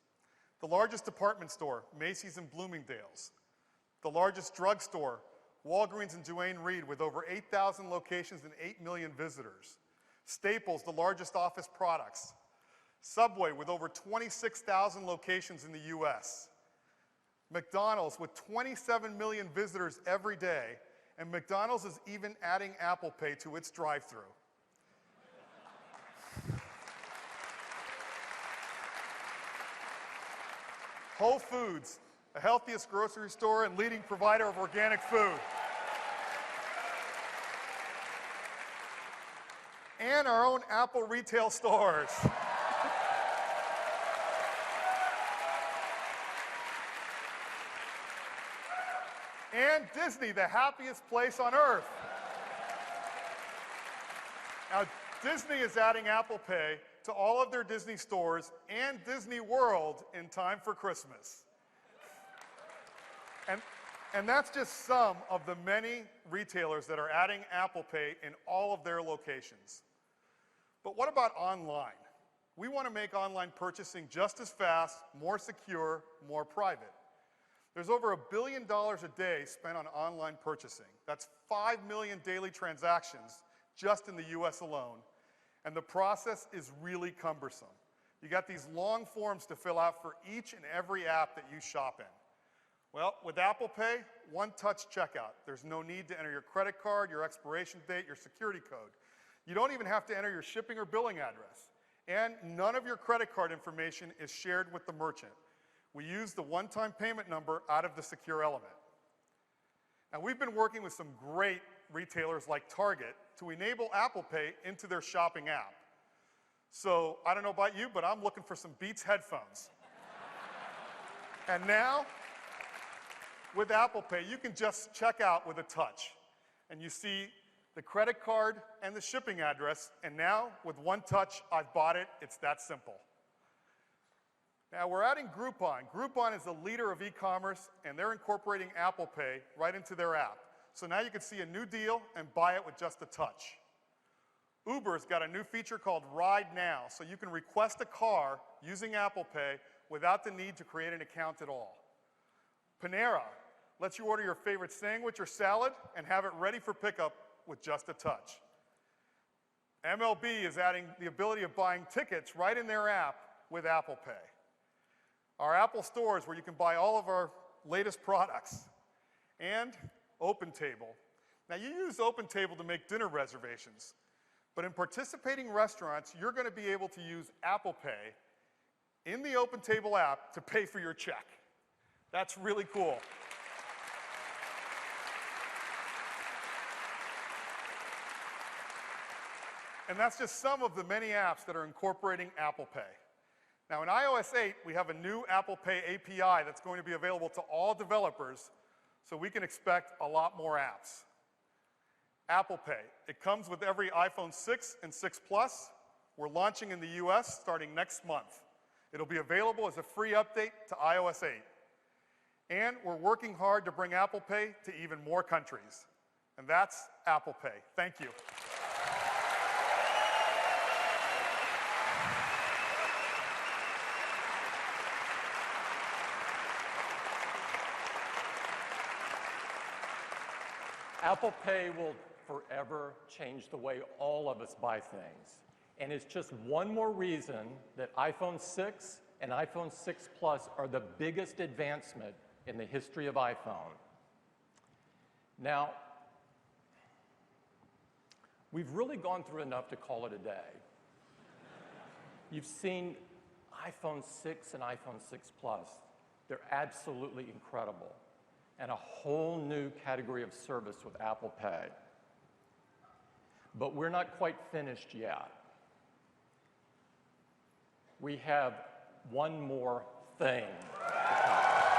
The largest department store, Macy's and Bloomingdale's. The largest drugstore, Walgreens and Duane Reade, with over 8,000 locations and 8 million visitors. Staples, the largest office products. Subway, with over 26,000 locations in the US. McDonald's, with 27 million visitors every day, and McDonald's is even adding Apple Pay to its drive-thru. Whole Foods, the healthiest grocery store and leading provider of organic food. And our own Apple retail stores. And Disney, the happiest place on earth. Now, Disney is adding Apple Pay to all of their Disney stores and Disney World in time for Christmas. And that's just some of the many retailers that are adding Apple Pay in all of their locations. But what about online? We want to make online purchasing just as fast, more secure, more private. There's over $1 billion a day spent on online purchasing. That's 5 million daily transactions just in the US alone. And the process is really cumbersome. You got these long forms to fill out for each and every app that you shop in. Well, with Apple Pay, one-touch checkout. There's no need to enter your credit card, your expiration date, your security code. You don't even have to enter your shipping or billing address. And none of your credit card information is shared with the merchant. We use the one-time payment number out of the secure element. Now, we've been working with some great retailers like Target to enable Apple Pay into their shopping app. So, I don't know about you, but I'm looking for some Beats headphones. And now, with Apple Pay, you can just check out with a touch. And you see the credit card and the shipping address, and now, with one touch, I've bought it. It's that simple. Now, we're adding Groupon. Groupon is the leader of e-commerce, and they're incorporating Apple Pay right into their app. So now you can see a new deal and buy it with just a touch. Uber's got a new feature called Ride Now, so you can request a car using Apple Pay without the need to create an account at all. Panera lets you order your favorite sandwich or salad and have it ready for pickup with just a touch. MLB is adding the ability of buying tickets right in their app with Apple Pay. Our Apple stores where you can buy all of our latest products. And OpenTable. Now, you use OpenTable to make dinner reservations, but in participating restaurants, you're going to be able to use Apple Pay in the OpenTable app to pay for your check. That's really cool. And that's just some of the many apps that are incorporating Apple Pay. Now, in iOS 8, we have a new Apple Pay API that's going to be available to all developers, so we can expect a lot more apps. Apple Pay. It comes with every iPhone 6 and 6 Plus. We're launching in the US starting next month. It'll be available as a free update to iOS 8. And we're working hard to bring Apple Pay to even more countries. And that's Apple Pay. Thank you. Apple Pay will forever change the way all of us buy things. And it's just one more reason that iPhone 6 and iPhone 6 Plus are the biggest advancement in the history of iPhone. Now, we've really gone through enough to call it a day. You've seen iPhone 6 and iPhone 6 Plus. They're absolutely incredible. And a whole new category of service with Apple Pay. But we're not quite finished yet. We have one more thing to come.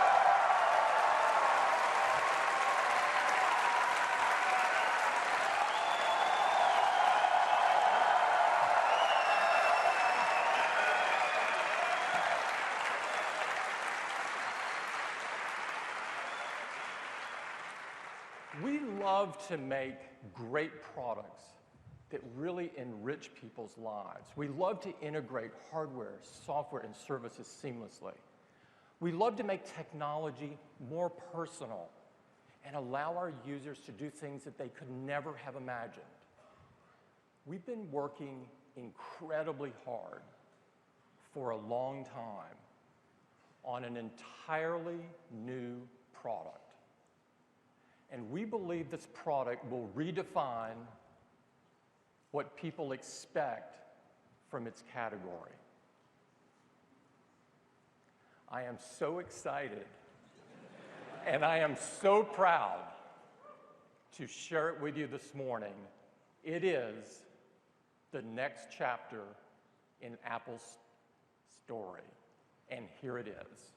We love to make great products that really enrich people's lives. We love to integrate hardware, software, and services seamlessly. We love to make technology more personal and allow our users to do things that they could never have imagined. We've been working incredibly hard for a long time on an entirely new product. And we believe this product will redefine what people expect from its category. I am so excited and I am so proud to share it with you this morning. It is the next chapter in Apple's story, and here it is.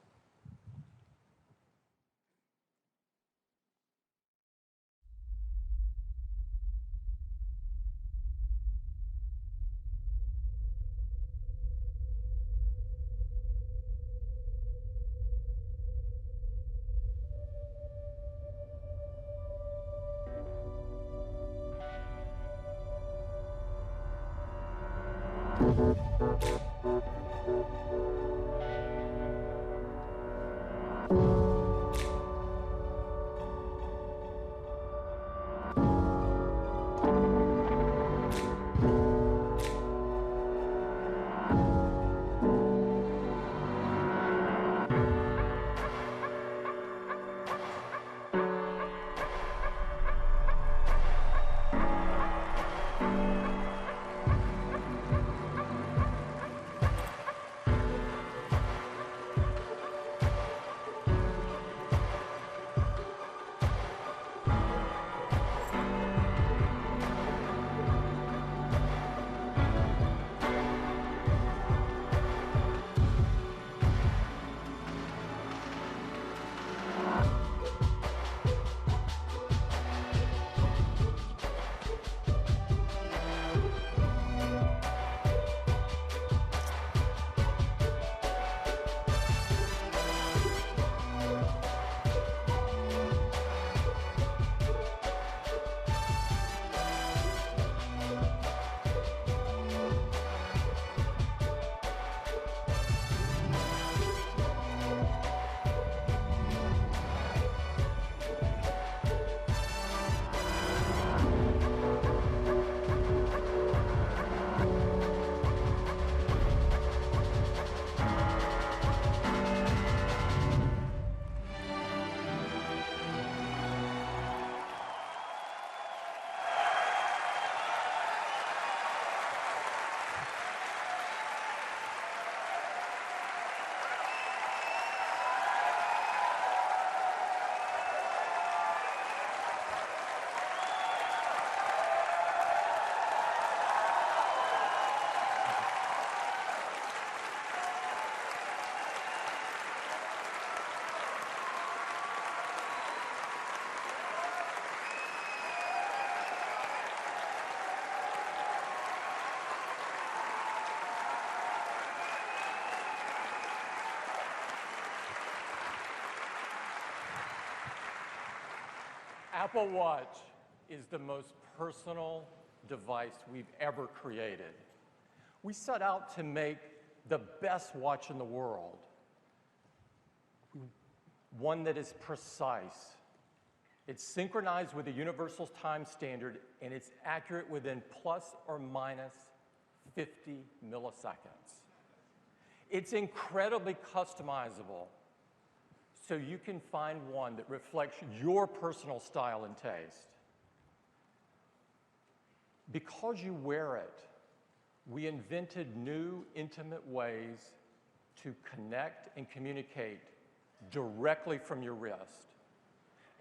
Apple Watch is the most personal device we've ever created. We set out to make the best watch in the world, one that is precise. It's synchronized with the universal time standard, and it's accurate within plus or minus 50 milliseconds. It's incredibly customizable, so you can find one that reflects your personal style and taste. Because you wear it, we invented new, intimate ways to connect and communicate directly from your wrist.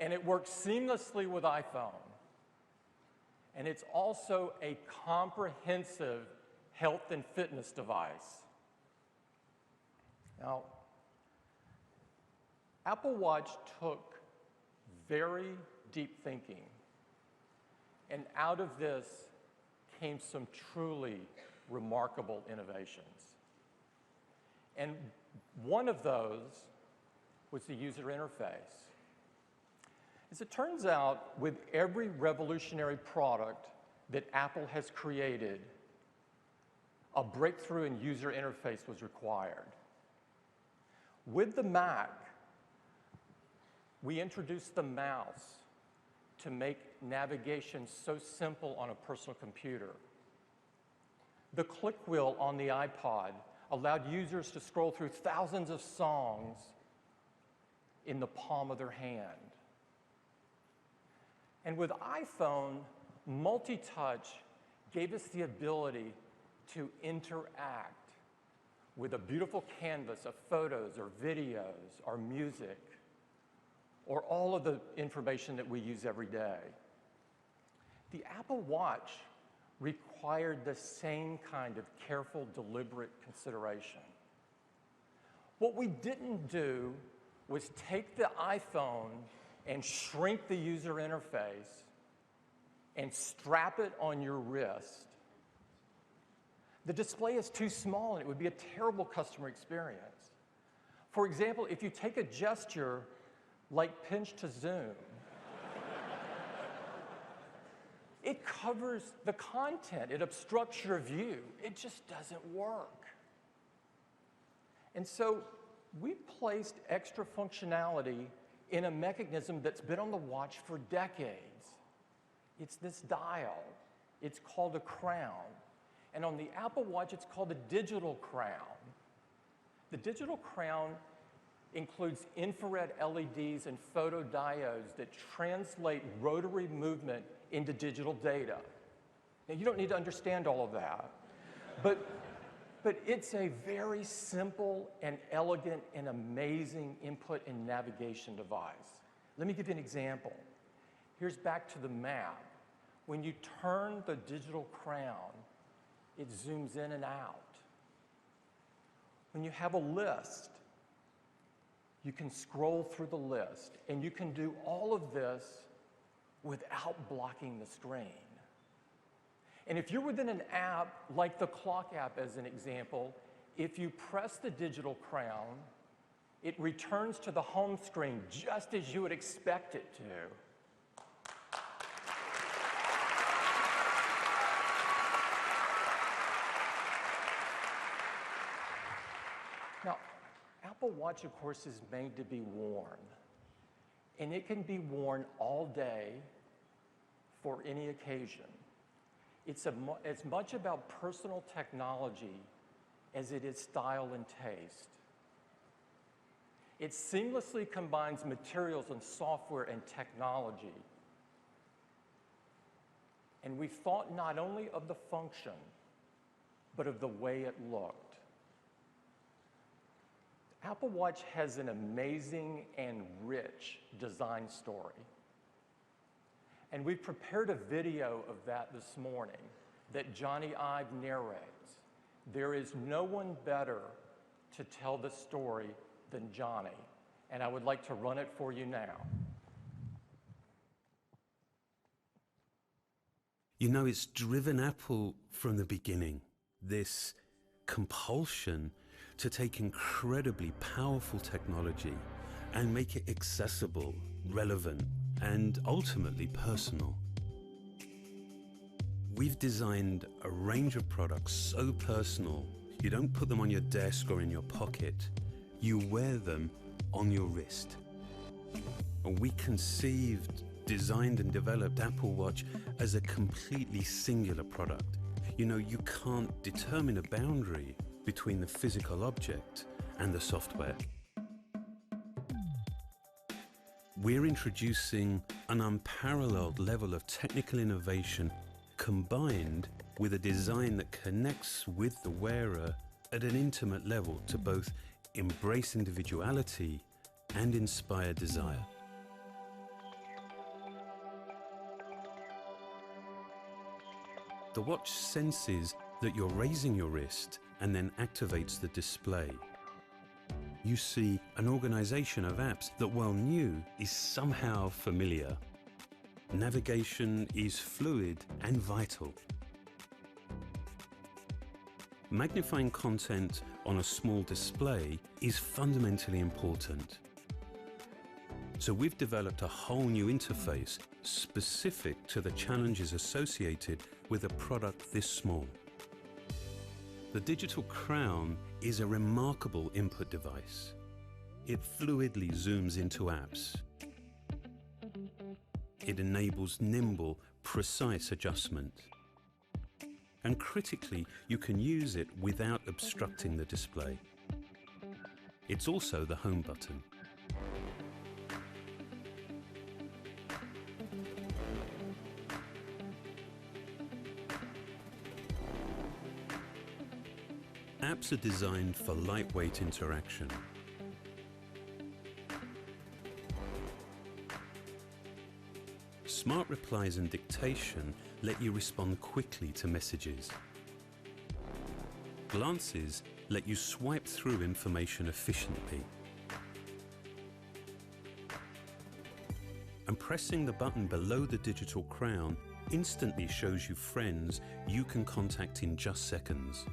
And it works seamlessly with iPhone. And it's also a comprehensive health and fitness device. Now, Apple Watch took very deep thinking, and out of this came some truly remarkable innovations. And one of those was the user interface. As it turns out, with every revolutionary product that Apple has created, a breakthrough in user interface was required. With the Mac, we introduced the mouse to make navigation so simple on a personal computer. The click wheel on the iPod allowed users to scroll through thousands of songs in the palm of their hand. And with iPhone, multi-touch gave us the ability to interact with a beautiful canvas of photos or videos or music or all of the information that we use every day. The Apple Watch required the same kind of careful, deliberate consideration. What we didn't do was take the iPhone and shrink the user interface and strap it on your wrist. The display is too small and it would be a terrible customer experience. For example, if you take a gesture like pinch to zoom, it covers the content, it obstructs your view. It just doesn't work. And so we placed extra functionality in a mechanism that's been on the watch for decades. It's this dial. It's called a crown. And on the Apple Watch, it's called a digital crown. The digital crown includes infrared LEDs and photodiodes that translate rotary movement into digital data. Now, you don't need to understand all of that, but it's a very simple and elegant and amazing input and navigation device. Let me give you an example. Here's back to the map. When you turn the digital crown, it zooms in and out. When you have a list, you can scroll through the list, and you can do all of this without blocking the screen. And if you're within an app, like the clock app as an example, if you press the digital crown, it returns to the home screen just as you would expect it to. Now, Apple Watch, of course, is made to be worn. And it can be worn all day for any occasion. It's as much about personal technology as it is style and taste. It seamlessly combines materials and software and technology. And we thought not only of the function, but of the way it looked. Apple Watch has an amazing and rich design story. And we've prepared a video of that this morning that Johnny Ive narrates. There is no one better to tell the story than Johnny, and I would like to run it for you now. You know, it's driven Apple from the beginning, this compulsion to take incredibly powerful technology and make it accessible, relevant, and ultimately personal. We've designed a range of products so personal, you don't put them on your desk or in your pocket, you wear them on your wrist. And we conceived, designed and developed Apple Watch as a completely singular product. You know, you can't determine a boundary between the physical object and the software. We're introducing an unparalleled level of technical innovation combined with a design that connects with the wearer at an intimate level to both embrace individuality and inspire desire. The watch senses that you're raising your wrist and then activates the display. You see an organization of apps that, while new, is somehow familiar. Navigation is fluid and vital. Magnifying content on a small display is fundamentally important. So we've developed a whole new interface specific to the challenges associated with a product this small. The digital crown is a remarkable input device. It fluidly zooms into apps. It enables nimble, precise adjustment. And critically, you can use it without obstructing the display. It's also the home button. Apps are designed for lightweight interaction. Smart replies and dictation let you respond quickly to messages. Glances let you swipe through information efficiently. And pressing the button below the digital crown instantly shows you friends you can contact in just seconds.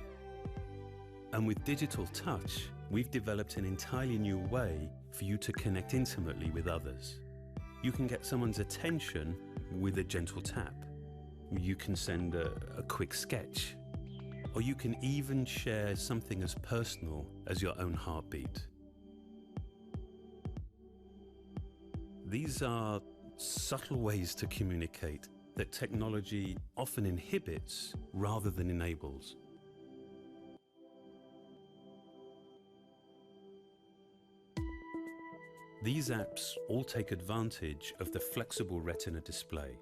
And with digital touch, we've developed an entirely new way for you to connect intimately with others. You can get someone's attention with a gentle tap. You can send a quick sketch. Or you can even share something as personal as your own heartbeat. These are subtle ways to communicate that technology often inhibits rather than enables. These apps all take advantage of the flexible Retina display.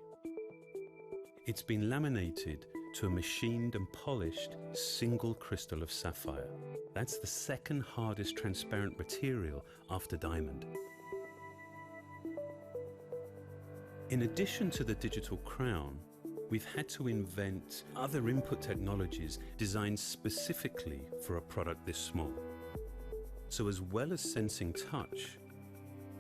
It's been laminated to a machined and polished single crystal of sapphire. That's the second hardest transparent material after diamond. In addition to the digital crown, we've had to invent other input technologies designed specifically for a product this small. So as well as sensing touch,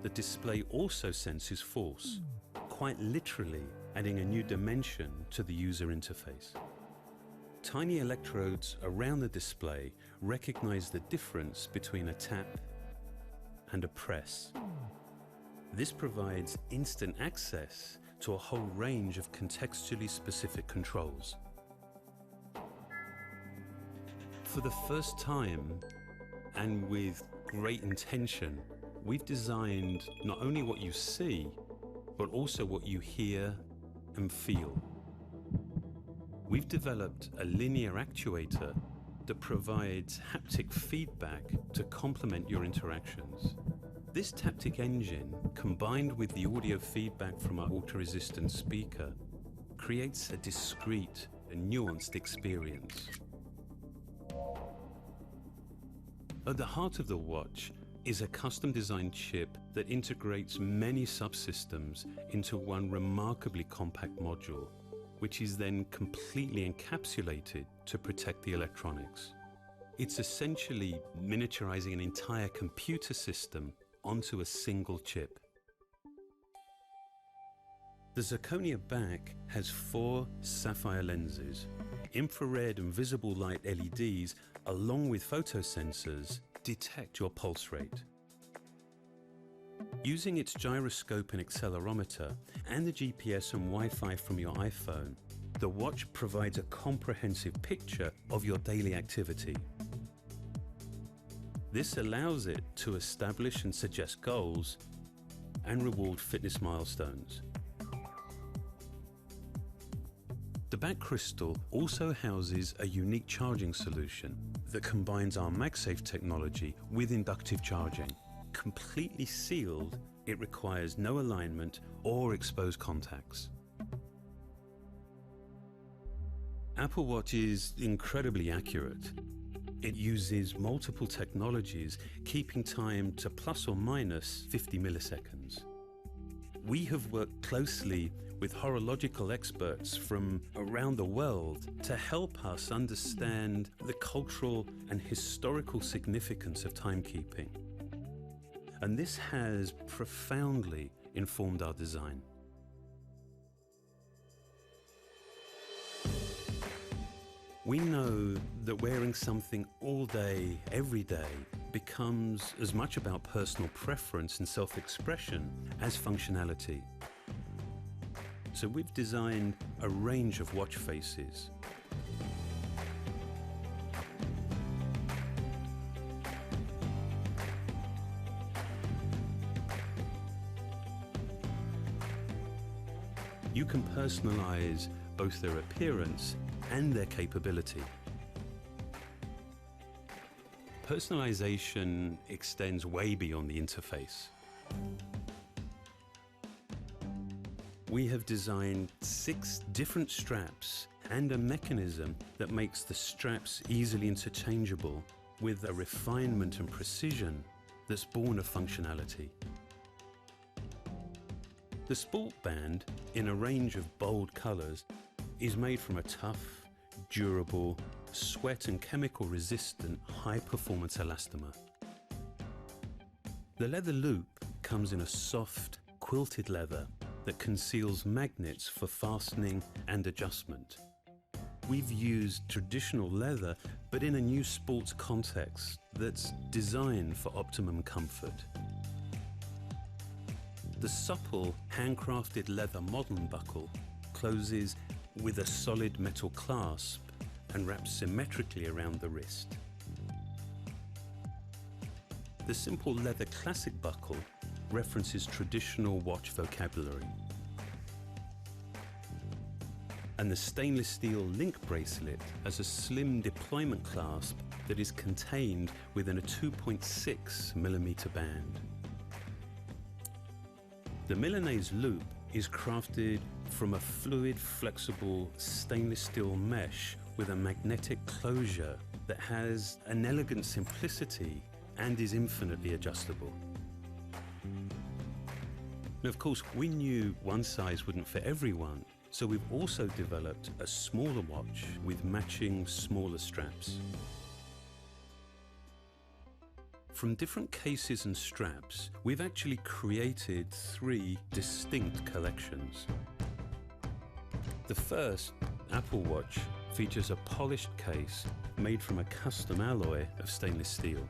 the display also senses force, quite literally adding a new dimension to the user interface. Tiny electrodes around the display recognize the difference between a tap and a press. This provides instant access to a whole range of contextually specific controls. For the first time, and with great intention, we've designed not only what you see, but also what you hear and feel. We've developed a linear actuator that provides haptic feedback to complement your interactions. This taptic engine, combined with the audio feedback from our water-resistant speaker, creates a discrete and nuanced experience. At the heart of the watch is a custom-designed chip that integrates many subsystems into one remarkably compact module, which is then completely encapsulated to protect the electronics. It's essentially miniaturizing an entire computer system onto a single chip. The zirconia back has 4 sapphire lenses. Infrared and visible light LEDs, along with photosensors, detect your pulse rate. Using its gyroscope and accelerometer and the GPS and Wi-Fi from your iPhone, the watch provides a comprehensive picture of your daily activity. This allows it to establish and suggest goals and reward fitness milestones. The back crystal also houses a unique charging solution that combines our MagSafe technology with inductive charging. Completely sealed, it requires no alignment or exposed contacts. Apple Watch is incredibly accurate. It uses multiple technologies, keeping time to plus or minus 50 milliseconds. We have worked closely with horological experts from around the world to help us understand the cultural and historical significance of timekeeping. And this has profoundly informed our design. We know that wearing something all day, every day, becomes as much about personal preference and self-expression as functionality. So we've designed a range of watch faces. You can personalize both their appearance and their capability. Personalization extends way beyond the interface. We have designed 6 different straps and a mechanism that makes the straps easily interchangeable with a refinement and precision that's born of functionality. The Sport Band, in a range of bold colors, is made from a tough, durable, sweat and chemical resistant high-performance elastomer. The leather loop comes in a soft, quilted leather that conceals magnets for fastening and adjustment. We've used traditional leather, but in a new sports context that's designed for optimum comfort. The supple, handcrafted leather modern buckle closes with a solid metal clasp and wraps symmetrically around the wrist. The simple leather classic buckle references traditional watch vocabulary. And the stainless steel link bracelet has a slim deployment clasp that is contained within a 2.6mm band. The Milanese loop is crafted from a fluid, flexible stainless steel mesh with a magnetic closure that has an elegant simplicity and is infinitely adjustable. And of course, we knew one size wouldn't fit everyone, so we've also developed a smaller watch with matching smaller straps. From different cases and straps, we've actually created 3 distinct collections. The first, Apple Watch, features a polished case made from a custom alloy of stainless steel.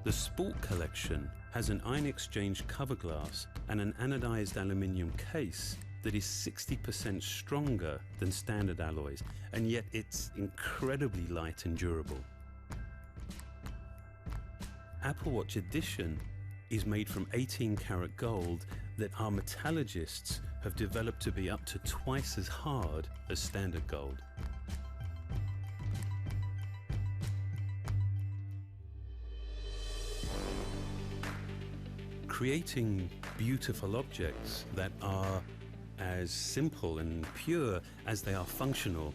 The Sport collection has an ion exchange cover glass and an anodized aluminium case that is 60% stronger than standard alloys, and yet it's incredibly light and durable. Apple Watch Edition is made from 18-karat gold that our metallurgists have developed to be up to twice as hard as standard gold. Creating beautiful objects that are as simple and pure as they are functional,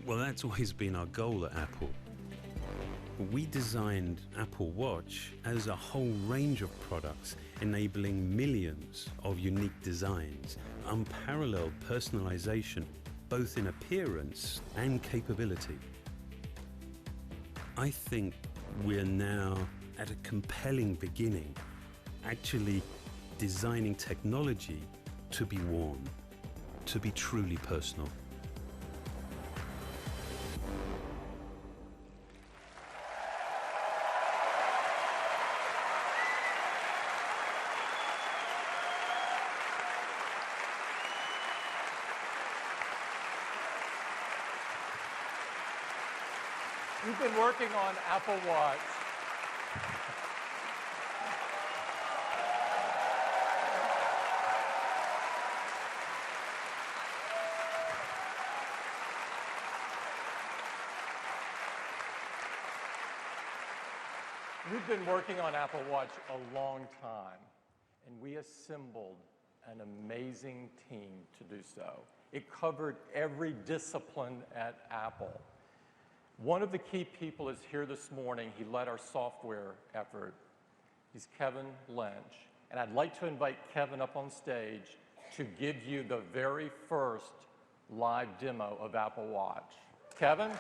well, that's always been our goal at Apple. We designed Apple Watch as a whole range of products, enabling millions of unique designs, unparalleled personalization, both in appearance and capability. I think we're now at a compelling beginning, actually designing technology to be worn, to be truly personal. We've been working on Apple Watch. We've been working on Apple Watch a long time, and we assembled an amazing team to do so. It covered every discipline at Apple. One of the key people is here this morning. He led our software effort. He's Kevin Lynch. And I'd like to invite Kevin up on stage to give you the very first live demo of Apple Watch. Kevin?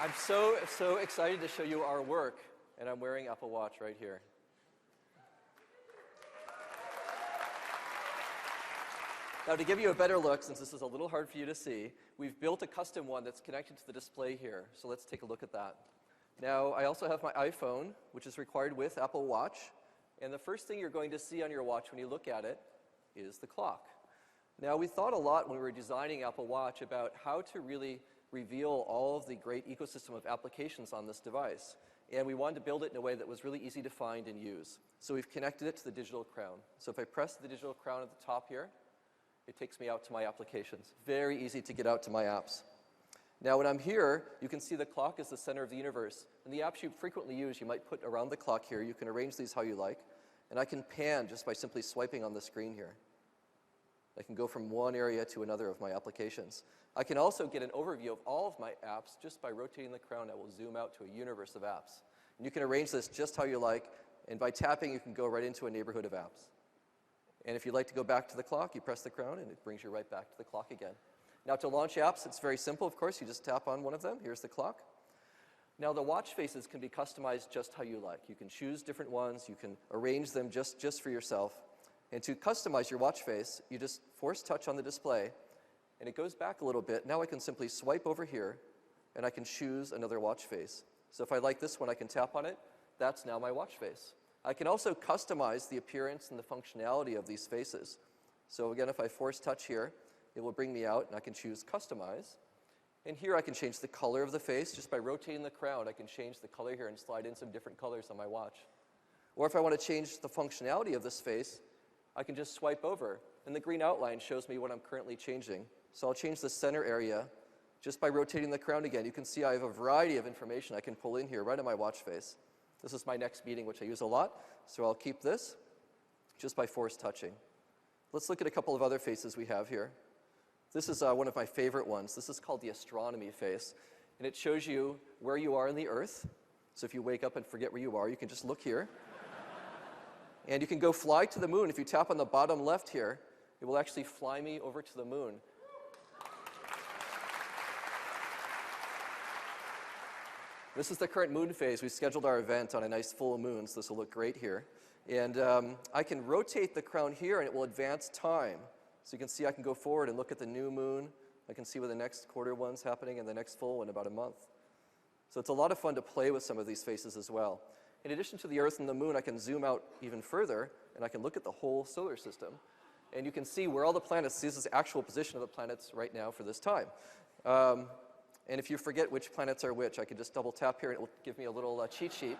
I'm so excited to show you our work, and I'm wearing Apple Watch right here. Now, to give you a better look, since this is a little hard for you to see, we've built a custom one that's connected to the display here. So let's take a look at that. Now, I also have my iPhone, which is required with Apple Watch. And the first thing you're going to see on your watch when you look at it is the clock. Now, we thought a lot when we were designing Apple Watch about how to really reveal all of the great ecosystem of applications on this device. And we wanted to build it in a way that was really easy to find and use. So we've connected it to the digital crown. So if I press the digital crown at the top here, it takes me out to my applications. Very easy to get out to my apps. Now, when I'm here, you can see the clock is the center of the universe. And the apps you frequently use, you might put around the clock here. You can arrange these how you like. And I can pan just by simply swiping on the screen here. I can go from one area to another of my applications. I can also get an overview of all of my apps just by rotating the crown. I will zoom out to a universe of apps. And you can arrange this just how you like. And by tapping, you can go right into a neighborhood of apps. And if you'd like to go back to the clock, you press the crown, and it brings you right back to the clock again. Now, to launch apps, it's very simple, of course. You just tap on one of them. Here's the clock. Now, the watch faces can be customized just how you like. You can choose different ones. You can arrange them just for yourself. And to customize your watch face, you just force touch on the display, and it goes back a little bit. Now I can simply swipe over here, and I can choose another watch face. So if I like this one, I can tap on it. That's now my watch face. I can also customize the appearance and the functionality of these faces. So again, if I force touch here, it will bring me out, and I can choose Customize. And here I can change the color of the face. Just by rotating the crown, I can change the color here and slide in some different colors on my watch. Or if I want to change the functionality of this face, I can just swipe over, and the green outline shows me what I'm currently changing. So I'll change the center area just by rotating the crown again. You can see I have a variety of information I can pull in here right on my watch face. This is my next meeting, which I use a lot, so I'll keep this just by force touching. Let's look at a couple of other faces we have here. This is one of my favorite ones. This is called the astronomy face, and it shows you where you are in the Earth. So if you wake up and forget where you are, you can just look here. And you can go fly to the moon. If you tap on the bottom left here, it will actually fly me over to the moon. This is the current moon phase. We scheduled our event on a nice full moon, so this will look great here. And I can rotate the crown here, and it will advance time. So you can see I can go forward and look at the new moon. I can see where the next quarter one's happening and the next full one in about a month. So it's a lot of fun to play with some of these faces as well. In addition to the Earth and the moon, I can zoom out even further, and I can look at the whole solar system. And you can see where all the planets, this is the actual position of the planets right now for this time. And if you forget which planets are which, I can just double tap here, and it will give me a little cheat sheet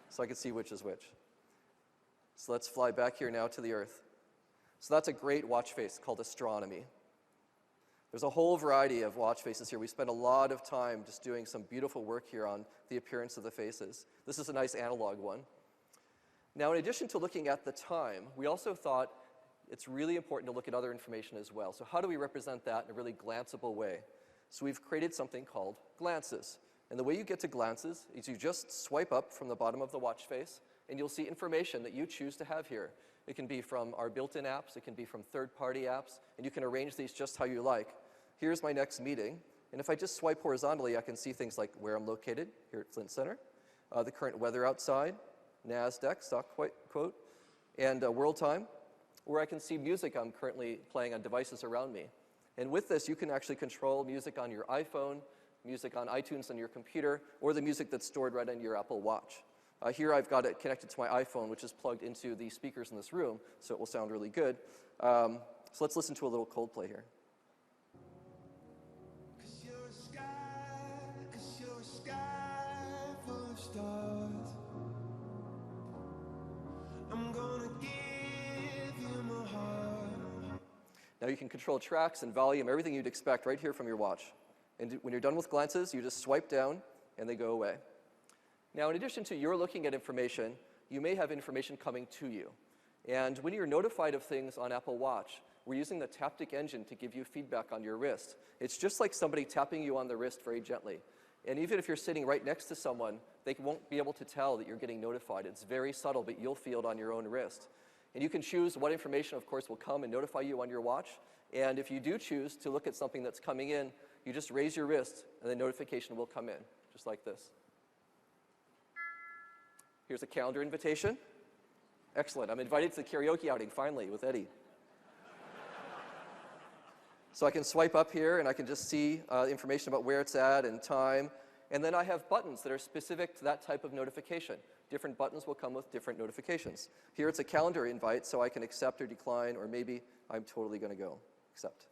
so I can see which is which. So let's fly back here now to the Earth. So that's a great watch face called astronomy. There's a whole variety of watch faces here. We spent a lot of time just doing some beautiful work here on the appearance of the faces. This is a nice analog one. Now, in addition to looking at the time, we also thought it's really important to look at other information as well. So how do we represent that in a really glanceable way? So we've created something called glances. And the way you get to glances is you just swipe up from the bottom of the watch face, and you'll see information that you choose to have here. It can be from our built-in apps, it can be from third-party apps, and you can arrange these just how you like. Here's my next meeting, and if I just swipe horizontally, I can see things like where I'm located, here at Flint Center, the current weather outside, NASDAQ, stock quote, and world time, where I can see music I'm currently playing on devices around me. And with this, you can actually control music on your iPhone, music on iTunes on your computer, or the music that's stored right on your Apple Watch. Here I've got it connected to my iPhone, which is plugged into the speakers in this room, so it will sound really good. So let's listen to a little Coldplay here. Now you can control tracks and volume, everything you'd expect right here from your watch. And when you're done with glances, you just swipe down and they go away. Now, in addition to your looking at information, you may have information coming to you. And when you're notified of things on Apple Watch, we're using the Taptic engine to give you feedback on your wrist. It's just like somebody tapping you on the wrist very gently. And even if you're sitting right next to someone, they won't be able to tell that you're getting notified. It's very subtle, but you'll feel it on your own wrist. And you can choose what information, of course, will come and notify you on your watch. And if you do choose to look at something that's coming in, you just raise your wrist, and the notification will come in, just like this. Here's a calendar invitation. Excellent. I'm invited to the karaoke outing, finally, with Eddie. So I can swipe up here, and I can just see information about where it's at and time. And then I have buttons that are specific to that type of notification. Different buttons will come with different notifications. Here it's a calendar invite, so I can accept or decline, or maybe I'm totally going to go accept.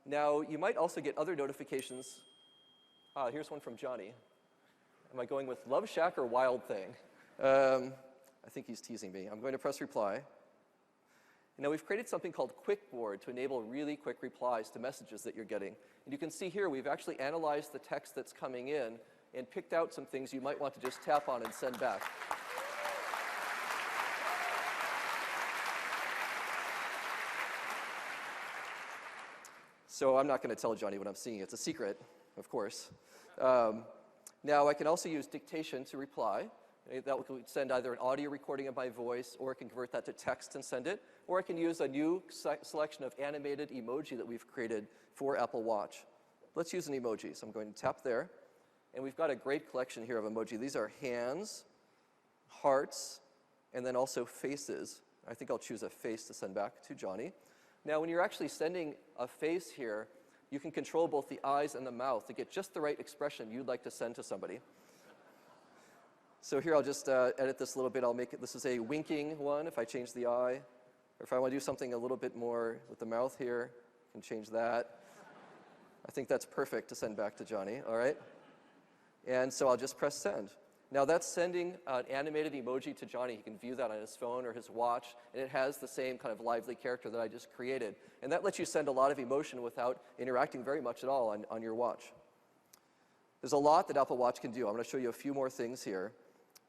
Now, you might also get other notifications. Here's one from Johnny. Am I going with Love Shack or Wild Thing? I think he's teasing me. I'm going to press reply. Now, we've created something called QuickBoard to enable really quick replies to messages that you're getting. And you can see here, we've actually analyzed the text that's coming in and picked out some things you might want to just tap on and send back. So I'm not going to tell Johnny what I'm seeing. It's a secret, of course. Now, I can also use dictation to reply. That will send either an audio recording of my voice, or I can convert that to text and send it, or I can use a new selection of animated emoji that we've created for Apple Watch. Let's use an emoji. So I'm going to tap there, and we've got a great collection here of emoji. These are hands, hearts, and then also faces. I think I'll choose a face to send back to Johnny. Now, when you're actually sending a face here, you can control both the eyes and the mouth to get just the right expression you'd like to send to somebody. So here I'll just edit this a little bit. I'll make it, this is a winking one if I change the eye. Or if I want to do something a little bit more with the mouth here, I can change that. I think that's perfect to send back to Johnny, all right? And so I'll just press send. Now that's sending an animated emoji to Johnny. He can view that on his phone or his watch, and it has the same kind of lively character that I just created. And that lets you send a lot of emotion without interacting very much at all on your watch. There's a lot that Apple Watch can do. I'm going to show you a few more things here.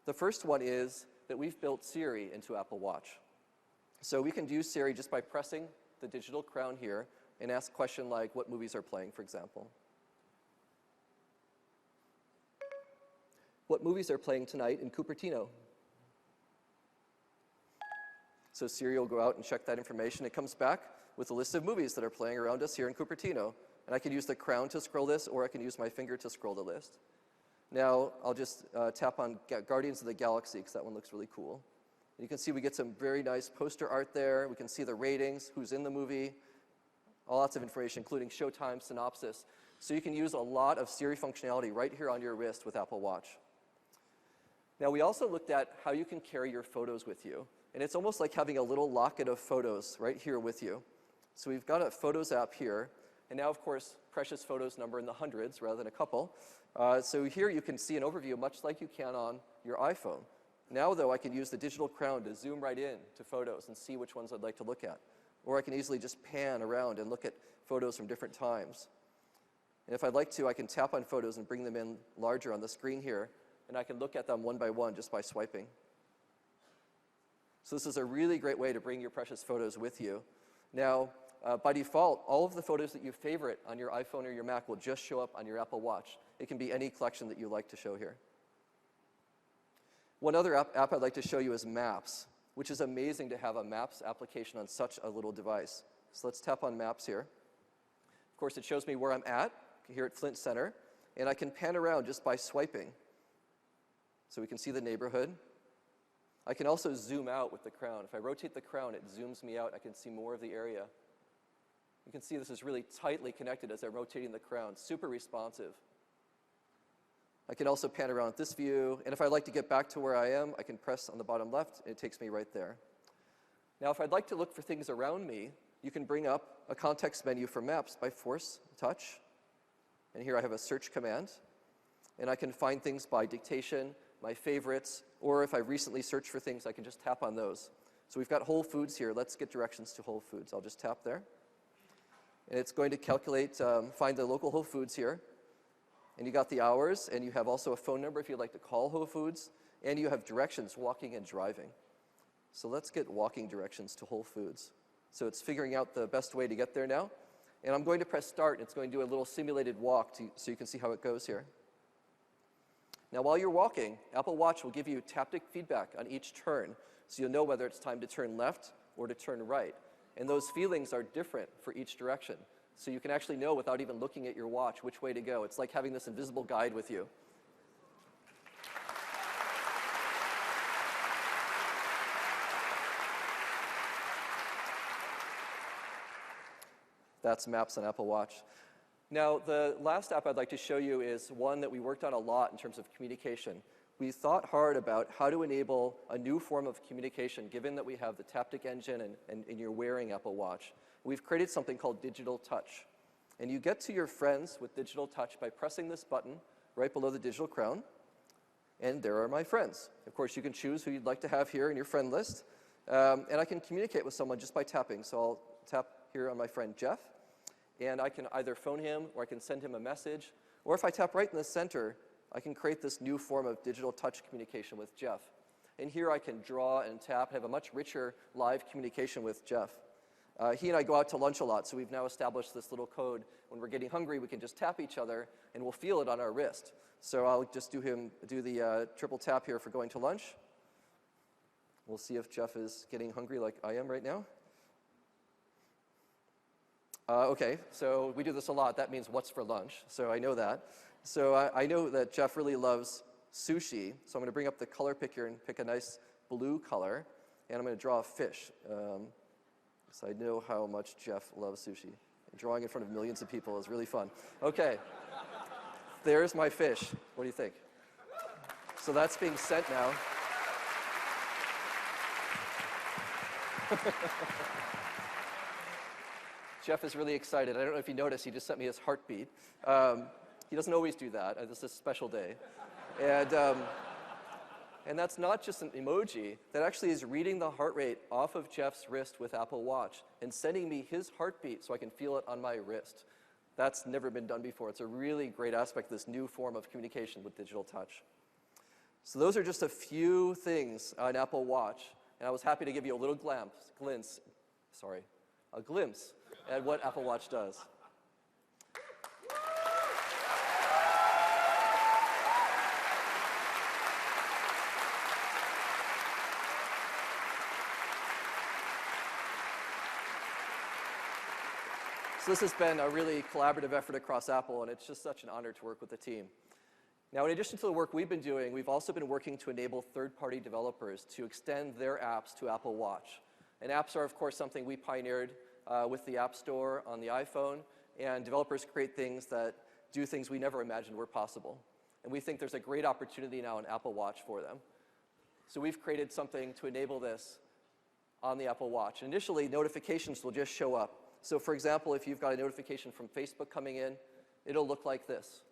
The first one is that we've built Siri into Apple Watch. So we can use Siri just by pressing the digital crown here and ask a question like, what movies are playing, for example. What movies are playing tonight in Cupertino? So Siri will go out and check that information. It comes back with a list of movies that are playing around us here in Cupertino. And I can use the crown to scroll this, or I can use my finger to scroll the list. Now, I'll just tap on Guardians of the Galaxy, because that one looks really cool. And you can see we get some very nice poster art there. We can see the ratings, who's in the movie, lots of information, including showtime, synopsis. So you can use a lot of Siri functionality right here on your wrist with Apple Watch. Now, we also looked at how you can carry your photos with you. And it's almost like having a little locket of photos right here with you. So we've got a Photos app here. And now, of course, precious photos number in the hundreds rather than a couple. So here you can see an overview much like you can on your iPhone. Now, though, I can use the digital crown to zoom right in to photos and see which ones I'd like to look at. Or I can easily just pan around and look at photos from different times. And if I'd like to, I can tap on photos and bring them in larger on the screen here. And I can look at them one by one just by swiping. So this is a really great way to bring your precious photos with you. Now, by default, all of the photos that you favorite on your iPhone or your Mac will just show up on your Apple Watch. It can be any collection that you like to show here. One other app I'd like to show you is Maps, which is amazing to have a Maps application on such a little device. So let's tap on Maps here. Of course, it shows me where I'm at, here at Flint Center, and I can pan around just by swiping. So we can see the neighborhood. I can also zoom out with the crown. If I rotate the crown, it zooms me out. I can see more of the area. You can see this is really tightly connected as I'm rotating the crown, super responsive. I can also pan around with this view, and if I'd like to get back to where I am, I can press on the bottom left, and it takes me right there. Now, if I'd like to look for things around me, you can bring up a context menu for Maps by force touch. And here I have a search command, and I can find things by dictation, my favorites, or if I recently searched for things, I can just tap on those. So we've got Whole Foods here. Let's get directions to Whole Foods. I'll just tap there. And it's going to calculate, find the local Whole Foods here. And you got the hours, and you have also a phone number if you'd like to call Whole Foods, and you have directions, walking and driving. So let's get walking directions to Whole Foods. So it's figuring out the best way to get there now. And I'm going to press start, and it's going to do a little simulated walk so you can see how it goes here. Now, while you're walking, Apple Watch will give you taptic feedback on each turn, so you'll know whether it's time to turn left or to turn right. And those feelings are different for each direction. So you can actually know without even looking at your watch which way to go. It's like having this invisible guide with you. That's Maps on Apple Watch. Now, the last app I'd like to show you is one that we worked on a lot in terms of communication. We thought hard about how to enable a new form of communication, given that we have the taptic engine and you're wearing Apple Watch. We've created something called Digital Touch. And you get to your friends with Digital Touch by pressing this button right below the digital crown. And there are my friends. Of course, you can choose who you'd like to have here in your friend list. And I can communicate with someone just by tapping. So I'll tap here on my friend Jeff. And I can either phone him or I can send him a message. Or if I tap right in the center, I can create this new form of digital touch communication with Jeff. And here I can draw and tap and have a much richer live communication with Jeff. He and I go out to lunch a lot, so we've now established this little code. When we're getting hungry, we can just tap each other, and we'll feel it on our wrist. So I'll just do the triple tap here for going to lunch. We'll see if Jeff is getting hungry like I am right now. Okay, so we do this a lot. That means what's for lunch, so I know that. So I know that Jeff really loves sushi, so I'm going to bring up the color picker and pick a nice blue color, and I'm going to draw a fish. So I know how much Jeff loves sushi. Drawing in front of millions of people is really fun. Okay, there's my fish. What do you think? So that's being sent now. Jeff is really excited. I don't know if you noticed, he just sent me his heartbeat. He doesn't always do that. This is a special day. And that's not just an emoji. That actually is reading the heart rate off of Jeff's wrist with Apple Watch and sending me his heartbeat so I can feel it on my wrist. That's never been done before. It's a really great aspect of this new form of communication with digital touch. So those are just a few things on Apple Watch. And I was happy to give you a little glimpse at what Apple Watch does. So this has been a really collaborative effort across Apple, and it's just such an honor to work with the team. Now, in addition to the work we've been doing, we've also been working to enable third-party developers to extend their apps to Apple Watch. And apps are, of course, something we pioneered with the App Store on the iPhone, and developers create things that do things we never imagined were possible. And we think there's a great opportunity now on Apple Watch for them. So we've created something to enable this on the Apple Watch. Initially, notifications will just show up. So for example, if you've got a notification from Facebook coming in, it'll look like this.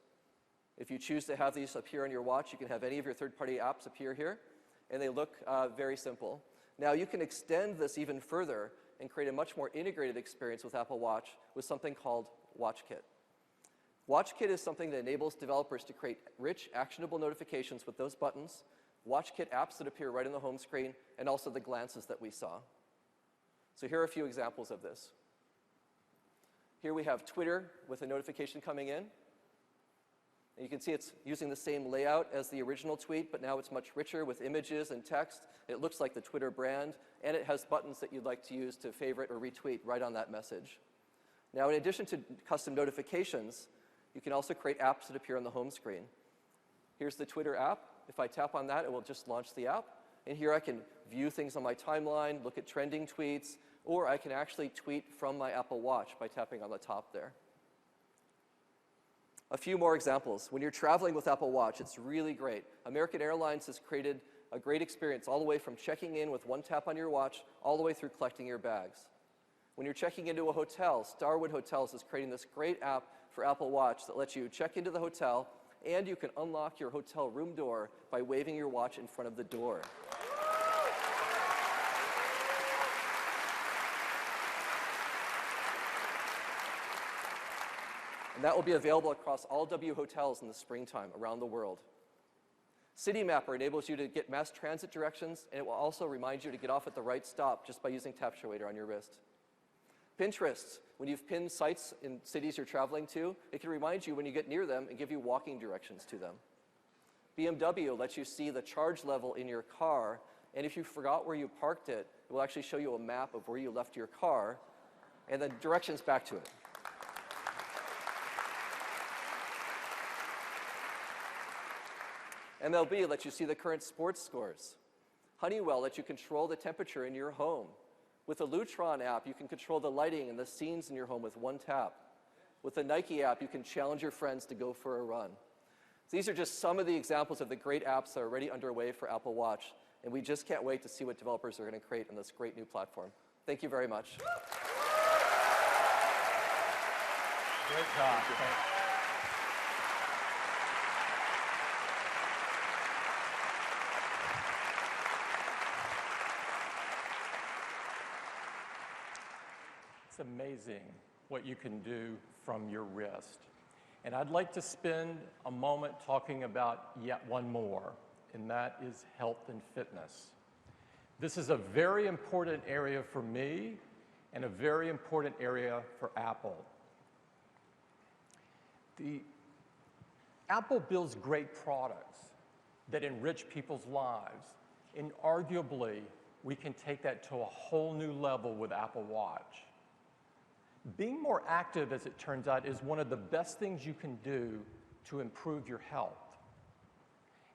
If you choose to have these appear on your watch, you can have any of your third-party apps appear here, and they look very simple. Now, you can extend this even further and create a much more integrated experience with Apple Watch with something called WatchKit. WatchKit is something that enables developers to create rich, actionable notifications with those buttons WatchKit apps that appear right on the home screen, and also the glances that we saw. So here are a few examples of this. Here we have Twitter with a notification coming in. And you can see it's using the same layout as the original tweet, but now it's much richer with images and text. It looks like the Twitter brand, and it has buttons that you'd like to use to favorite or retweet right on that message. Now, in addition to custom notifications, you can also create apps that appear on the home screen. Here's the Twitter app. If I tap on that, it will just launch the app. And here I can view things on my timeline, look at trending tweets, or I can actually tweet from my Apple Watch by tapping on the top there. A few more examples. When you're traveling with Apple Watch, it's really great. American Airlines has created a great experience all the way from checking in with one tap on your watch all the way through collecting your bags. When you're checking into a hotel, Starwood Hotels is creating this great app for Apple Watch that lets you check into the hotel, and you can unlock your hotel room door by waving your watch in front of the door. And that will be available across all W hotels in the springtime around the world. City Mapper enables you to get mass transit directions, and it will also remind you to get off at the right stop just by using Tap Show Waiter on your wrist. Pinterest, when you've pinned sites in cities you're traveling to, it can remind you when you get near them and give you walking directions to them. BMW lets you see the charge level in your car, and if you forgot where you parked it, it will actually show you a map of where you left your car and then directions back to it. MLB lets you see the current sports scores. Honeywell lets you control the temperature in your home. With the Lutron app, you can control the lighting and the scenes in your home with one tap. With the Nike app, you can challenge your friends to go for a run. These are just some of the examples of the great apps that are already underway for Apple Watch, and we just can't wait to see what developers are going to create on this great new platform. Thank you very much. Great job. It's amazing what you can do from your wrist. And I'd like to spend a moment talking about yet one more, and that is health and fitness. This is a very important area for me and a very important area for Apple. Apple builds great products that enrich people's lives, and arguably, we can take that to a whole new level with Apple Watch. Being more active, as it turns out, is one of the best things you can do to improve your health.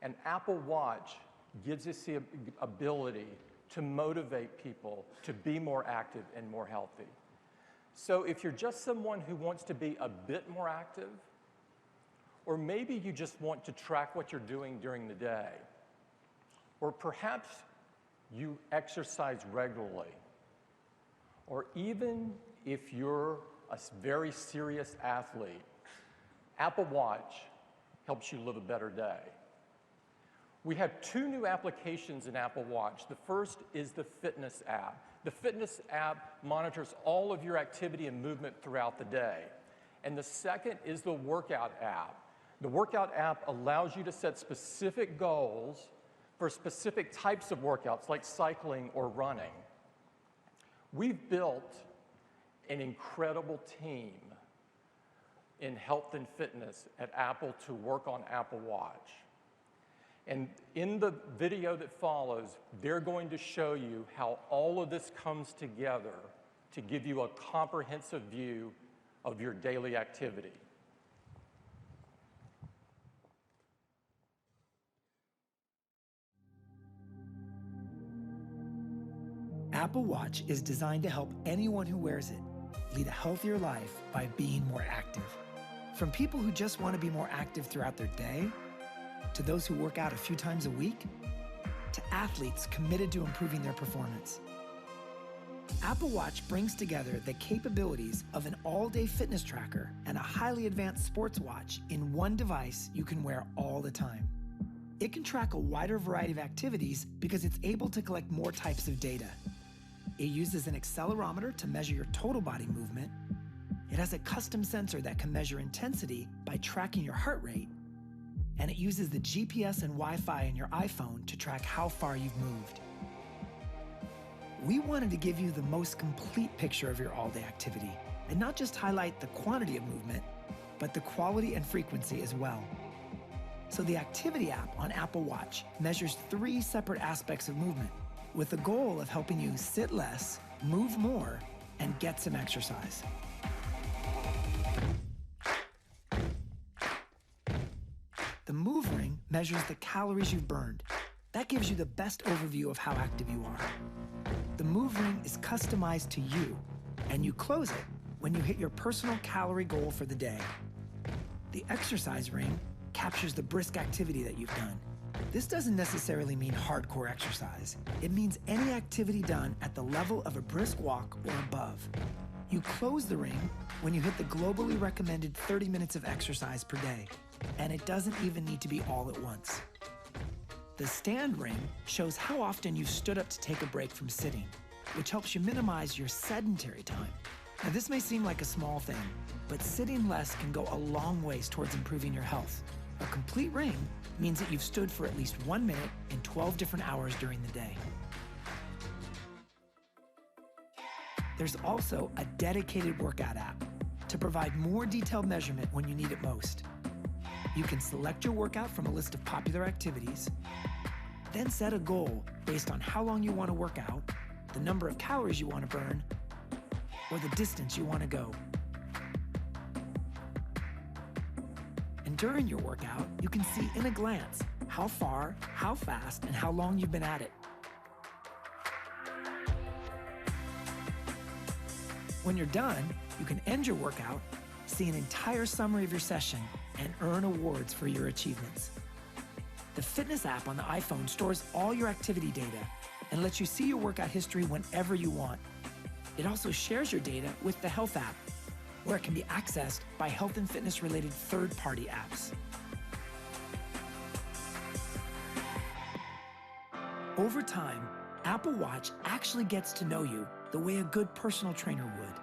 And Apple Watch gives us the ability to motivate people to be more active and more healthy. So if you're just someone who wants to be a bit more active, or maybe you just want to track what you're doing during the day, or perhaps you exercise regularly, or even if you're a very serious athlete, Apple Watch helps you live a better day. We have two new applications in Apple Watch. The first is the Fitness app. The Fitness app monitors all of your activity and movement throughout the day. And the second is the Workout app. The Workout app allows you to set specific goals for specific types of workouts, like cycling or running. We've built an incredible team in health and fitness at Apple to work on Apple Watch. And in the video that follows, they're going to show you how all of this comes together to give you a comprehensive view of your daily activity. Apple Watch is designed to help anyone who wears it lead a healthier life by being more active. From people who just want to be more active throughout their day, to those who work out a few times a week, to athletes committed to improving their performance. Apple Watch brings together the capabilities of an all-day fitness tracker and a highly advanced sports watch in one device you can wear all the time. It can track a wider variety of activities because it's able to collect more types of data. It uses an accelerometer to measure your total body movement. It has a custom sensor that can measure intensity by tracking your heart rate. and it uses the GPS and Wi-Fi in your iPhone to track how far you've moved. We wanted to give you the most complete picture of your all-day activity, and not just highlight the quantity of movement, but the quality and frequency as well. So the Activity app on Apple Watch measures 3 separate aspects of movement, with the goal of helping you sit less, move more, and get some exercise. The Move Ring measures the calories you've burned. That gives you the best overview of how active you are. The Move Ring is customized to you, and you close it when you hit your personal calorie goal for the day. The Exercise Ring captures the brisk activity that you've done. This doesn't necessarily mean hardcore exercise. It means any activity done at the level of a brisk walk or above. You close the ring when you hit the globally recommended 30 minutes of exercise per day, and it doesn't even need to be all at once. The Stand Ring shows how often you've stood up to take a break from sitting, which helps you minimize your sedentary time. Now, this may seem like a small thing, but sitting less can go a long ways towards improving your health. A complete ring means that you've stood for at least 1 minute in 12 different hours during the day. There's also a dedicated workout app to provide more detailed measurement when you need it most. You can select your workout from a list of popular activities, then set a goal based on how long you want to work out, the number of calories you want to burn, or the distance you want to go. And during your workout, you can see in a glance how far, how fast, and how long you've been at it. When you're done, you can end your workout, see an entire summary of your session, and earn awards for your achievements. The Fitness app on the iPhone stores all your activity data and lets you see your workout history whenever you want. It also shares your data with the Health app, where it can be accessed by health and fitness-related third-party apps. Over time, Apple Watch actually gets to know you the way a good personal trainer would.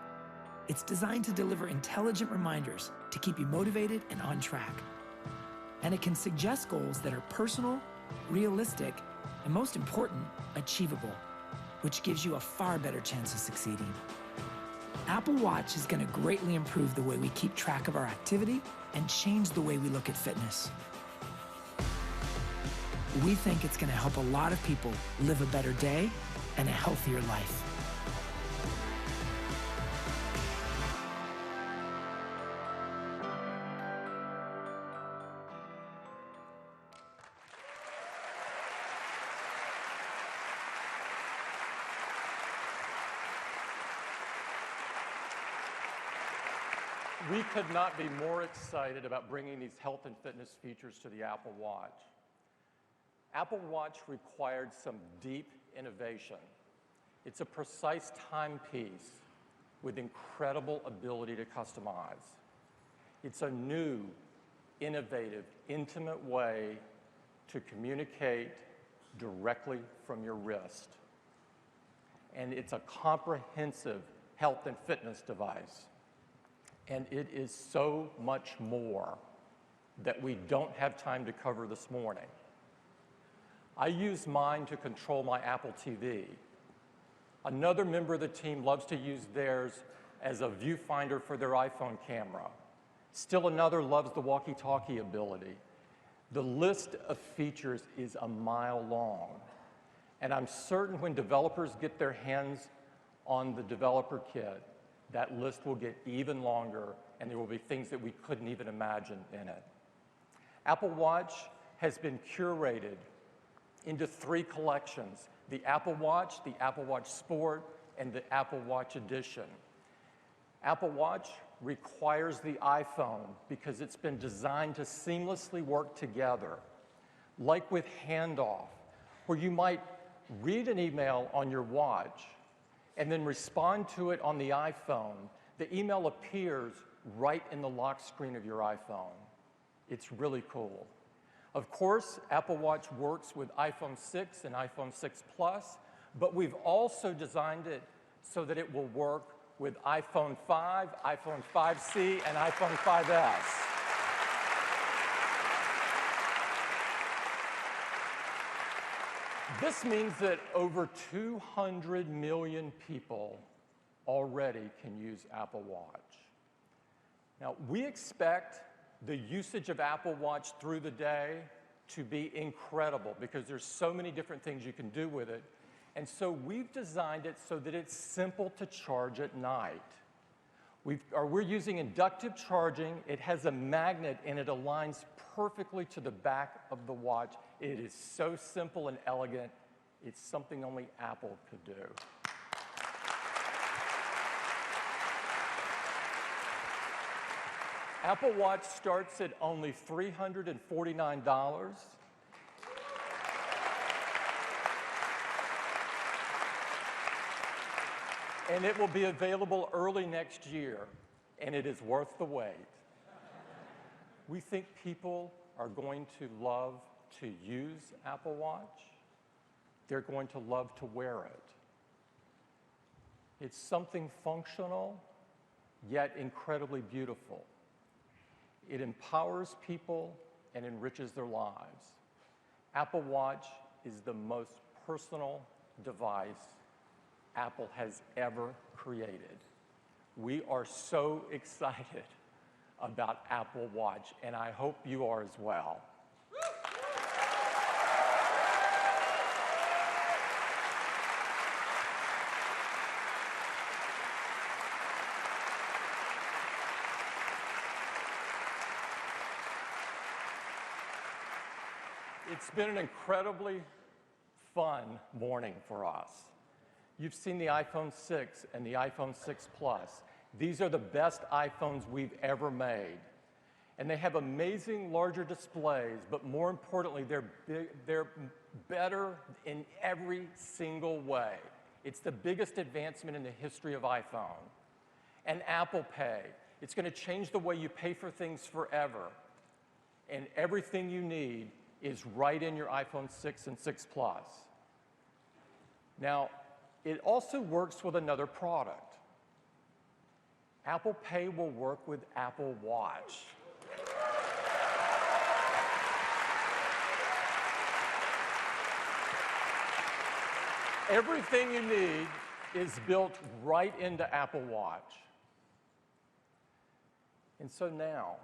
It's designed to deliver intelligent reminders to keep you motivated and on track. And it can suggest goals that are personal, realistic, and most important, achievable, which gives you a far better chance of succeeding. Apple Watch is going to greatly improve the way we keep track of our activity and change the way we look at fitness. We think it's going to help a lot of people live a better day and a healthier life. We could not be more excited about bringing these health and fitness features to the Apple Watch. Apple Watch required some deep innovation. It's a precise timepiece with incredible ability to customize. It's a new, innovative, intimate way to communicate directly from your wrist. And it's a comprehensive health and fitness device. And it is so much more that we don't have time to cover this morning. I use mine to control my Apple TV. Another member of the team loves to use theirs as a viewfinder for their iPhone camera. Still another loves the walkie-talkie ability. The list of features is a mile long. And I'm certain when developers get their hands on the developer kit, that list will get even longer, and there will be things that we couldn't even imagine in it. Apple Watch has been curated into 3 collections: the Apple Watch Sport, and the Apple Watch Edition. Apple Watch requires the iPhone because it's been designed to seamlessly work together, like with Handoff, where you might read an email on your watch and then respond to it on the iPhone. The email appears right in the lock screen of your iPhone. It's really cool. Of course, Apple Watch works with iPhone 6 and iPhone 6 Plus, but we've also designed it so that it will work with iPhone 5, iPhone 5C, and iPhone 5S. This means that over 200 million people already can use Apple Watch. Now, we expect the usage of Apple Watch through the day to be incredible because there's so many different things you can do with it. And so we've designed it so that it's simple to charge at night. We're using inductive charging. It has a magnet and it aligns perfectly to the back of the watch. It is so simple and elegant. It's something only Apple could do. Apple Watch starts at only $349. And it will be available early next year, and it is worth the wait. We think people are going to love to use Apple Watch. They're going to love to wear it. It's something functional, yet incredibly beautiful. It empowers people and enriches their lives. Apple Watch is the most personal device Apple has ever created. We are so excited about Apple Watch, and I hope you are as well. It's been an incredibly fun morning for us. You've seen the iPhone 6 and the iPhone 6 Plus. These are the best iPhones we've ever made. And they have amazing larger displays, but more importantly, they're better in every single way. It's the biggest advancement in the history of iPhone. And Apple Pay, it's going to change the way you pay for things forever. And everything you need is right in your iPhone 6 and 6 Plus. Now, it also works with another product. Apple Pay will work with Apple Watch. Everything you need is built right into Apple Watch. And so now,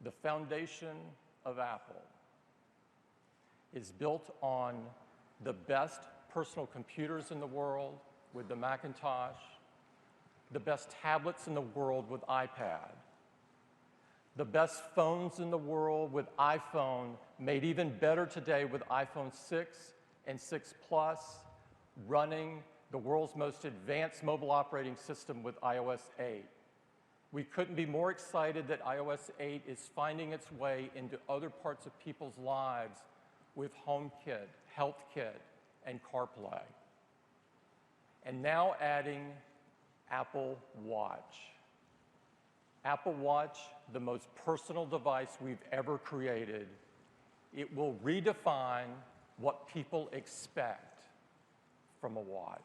the foundation of Apple is built on the best personal computers in the world with the Macintosh, the best tablets in the world with iPad, the best phones in the world with iPhone, made even better today with iPhone 6 and 6 Plus, running the world's most advanced mobile operating system with iOS 8. We couldn't be more excited that iOS 8 is finding its way into other parts of people's lives with HomeKit, HealthKit, and CarPlay. And now adding Apple Watch. Apple Watch, the most personal device we've ever created. It will redefine what people expect from a watch.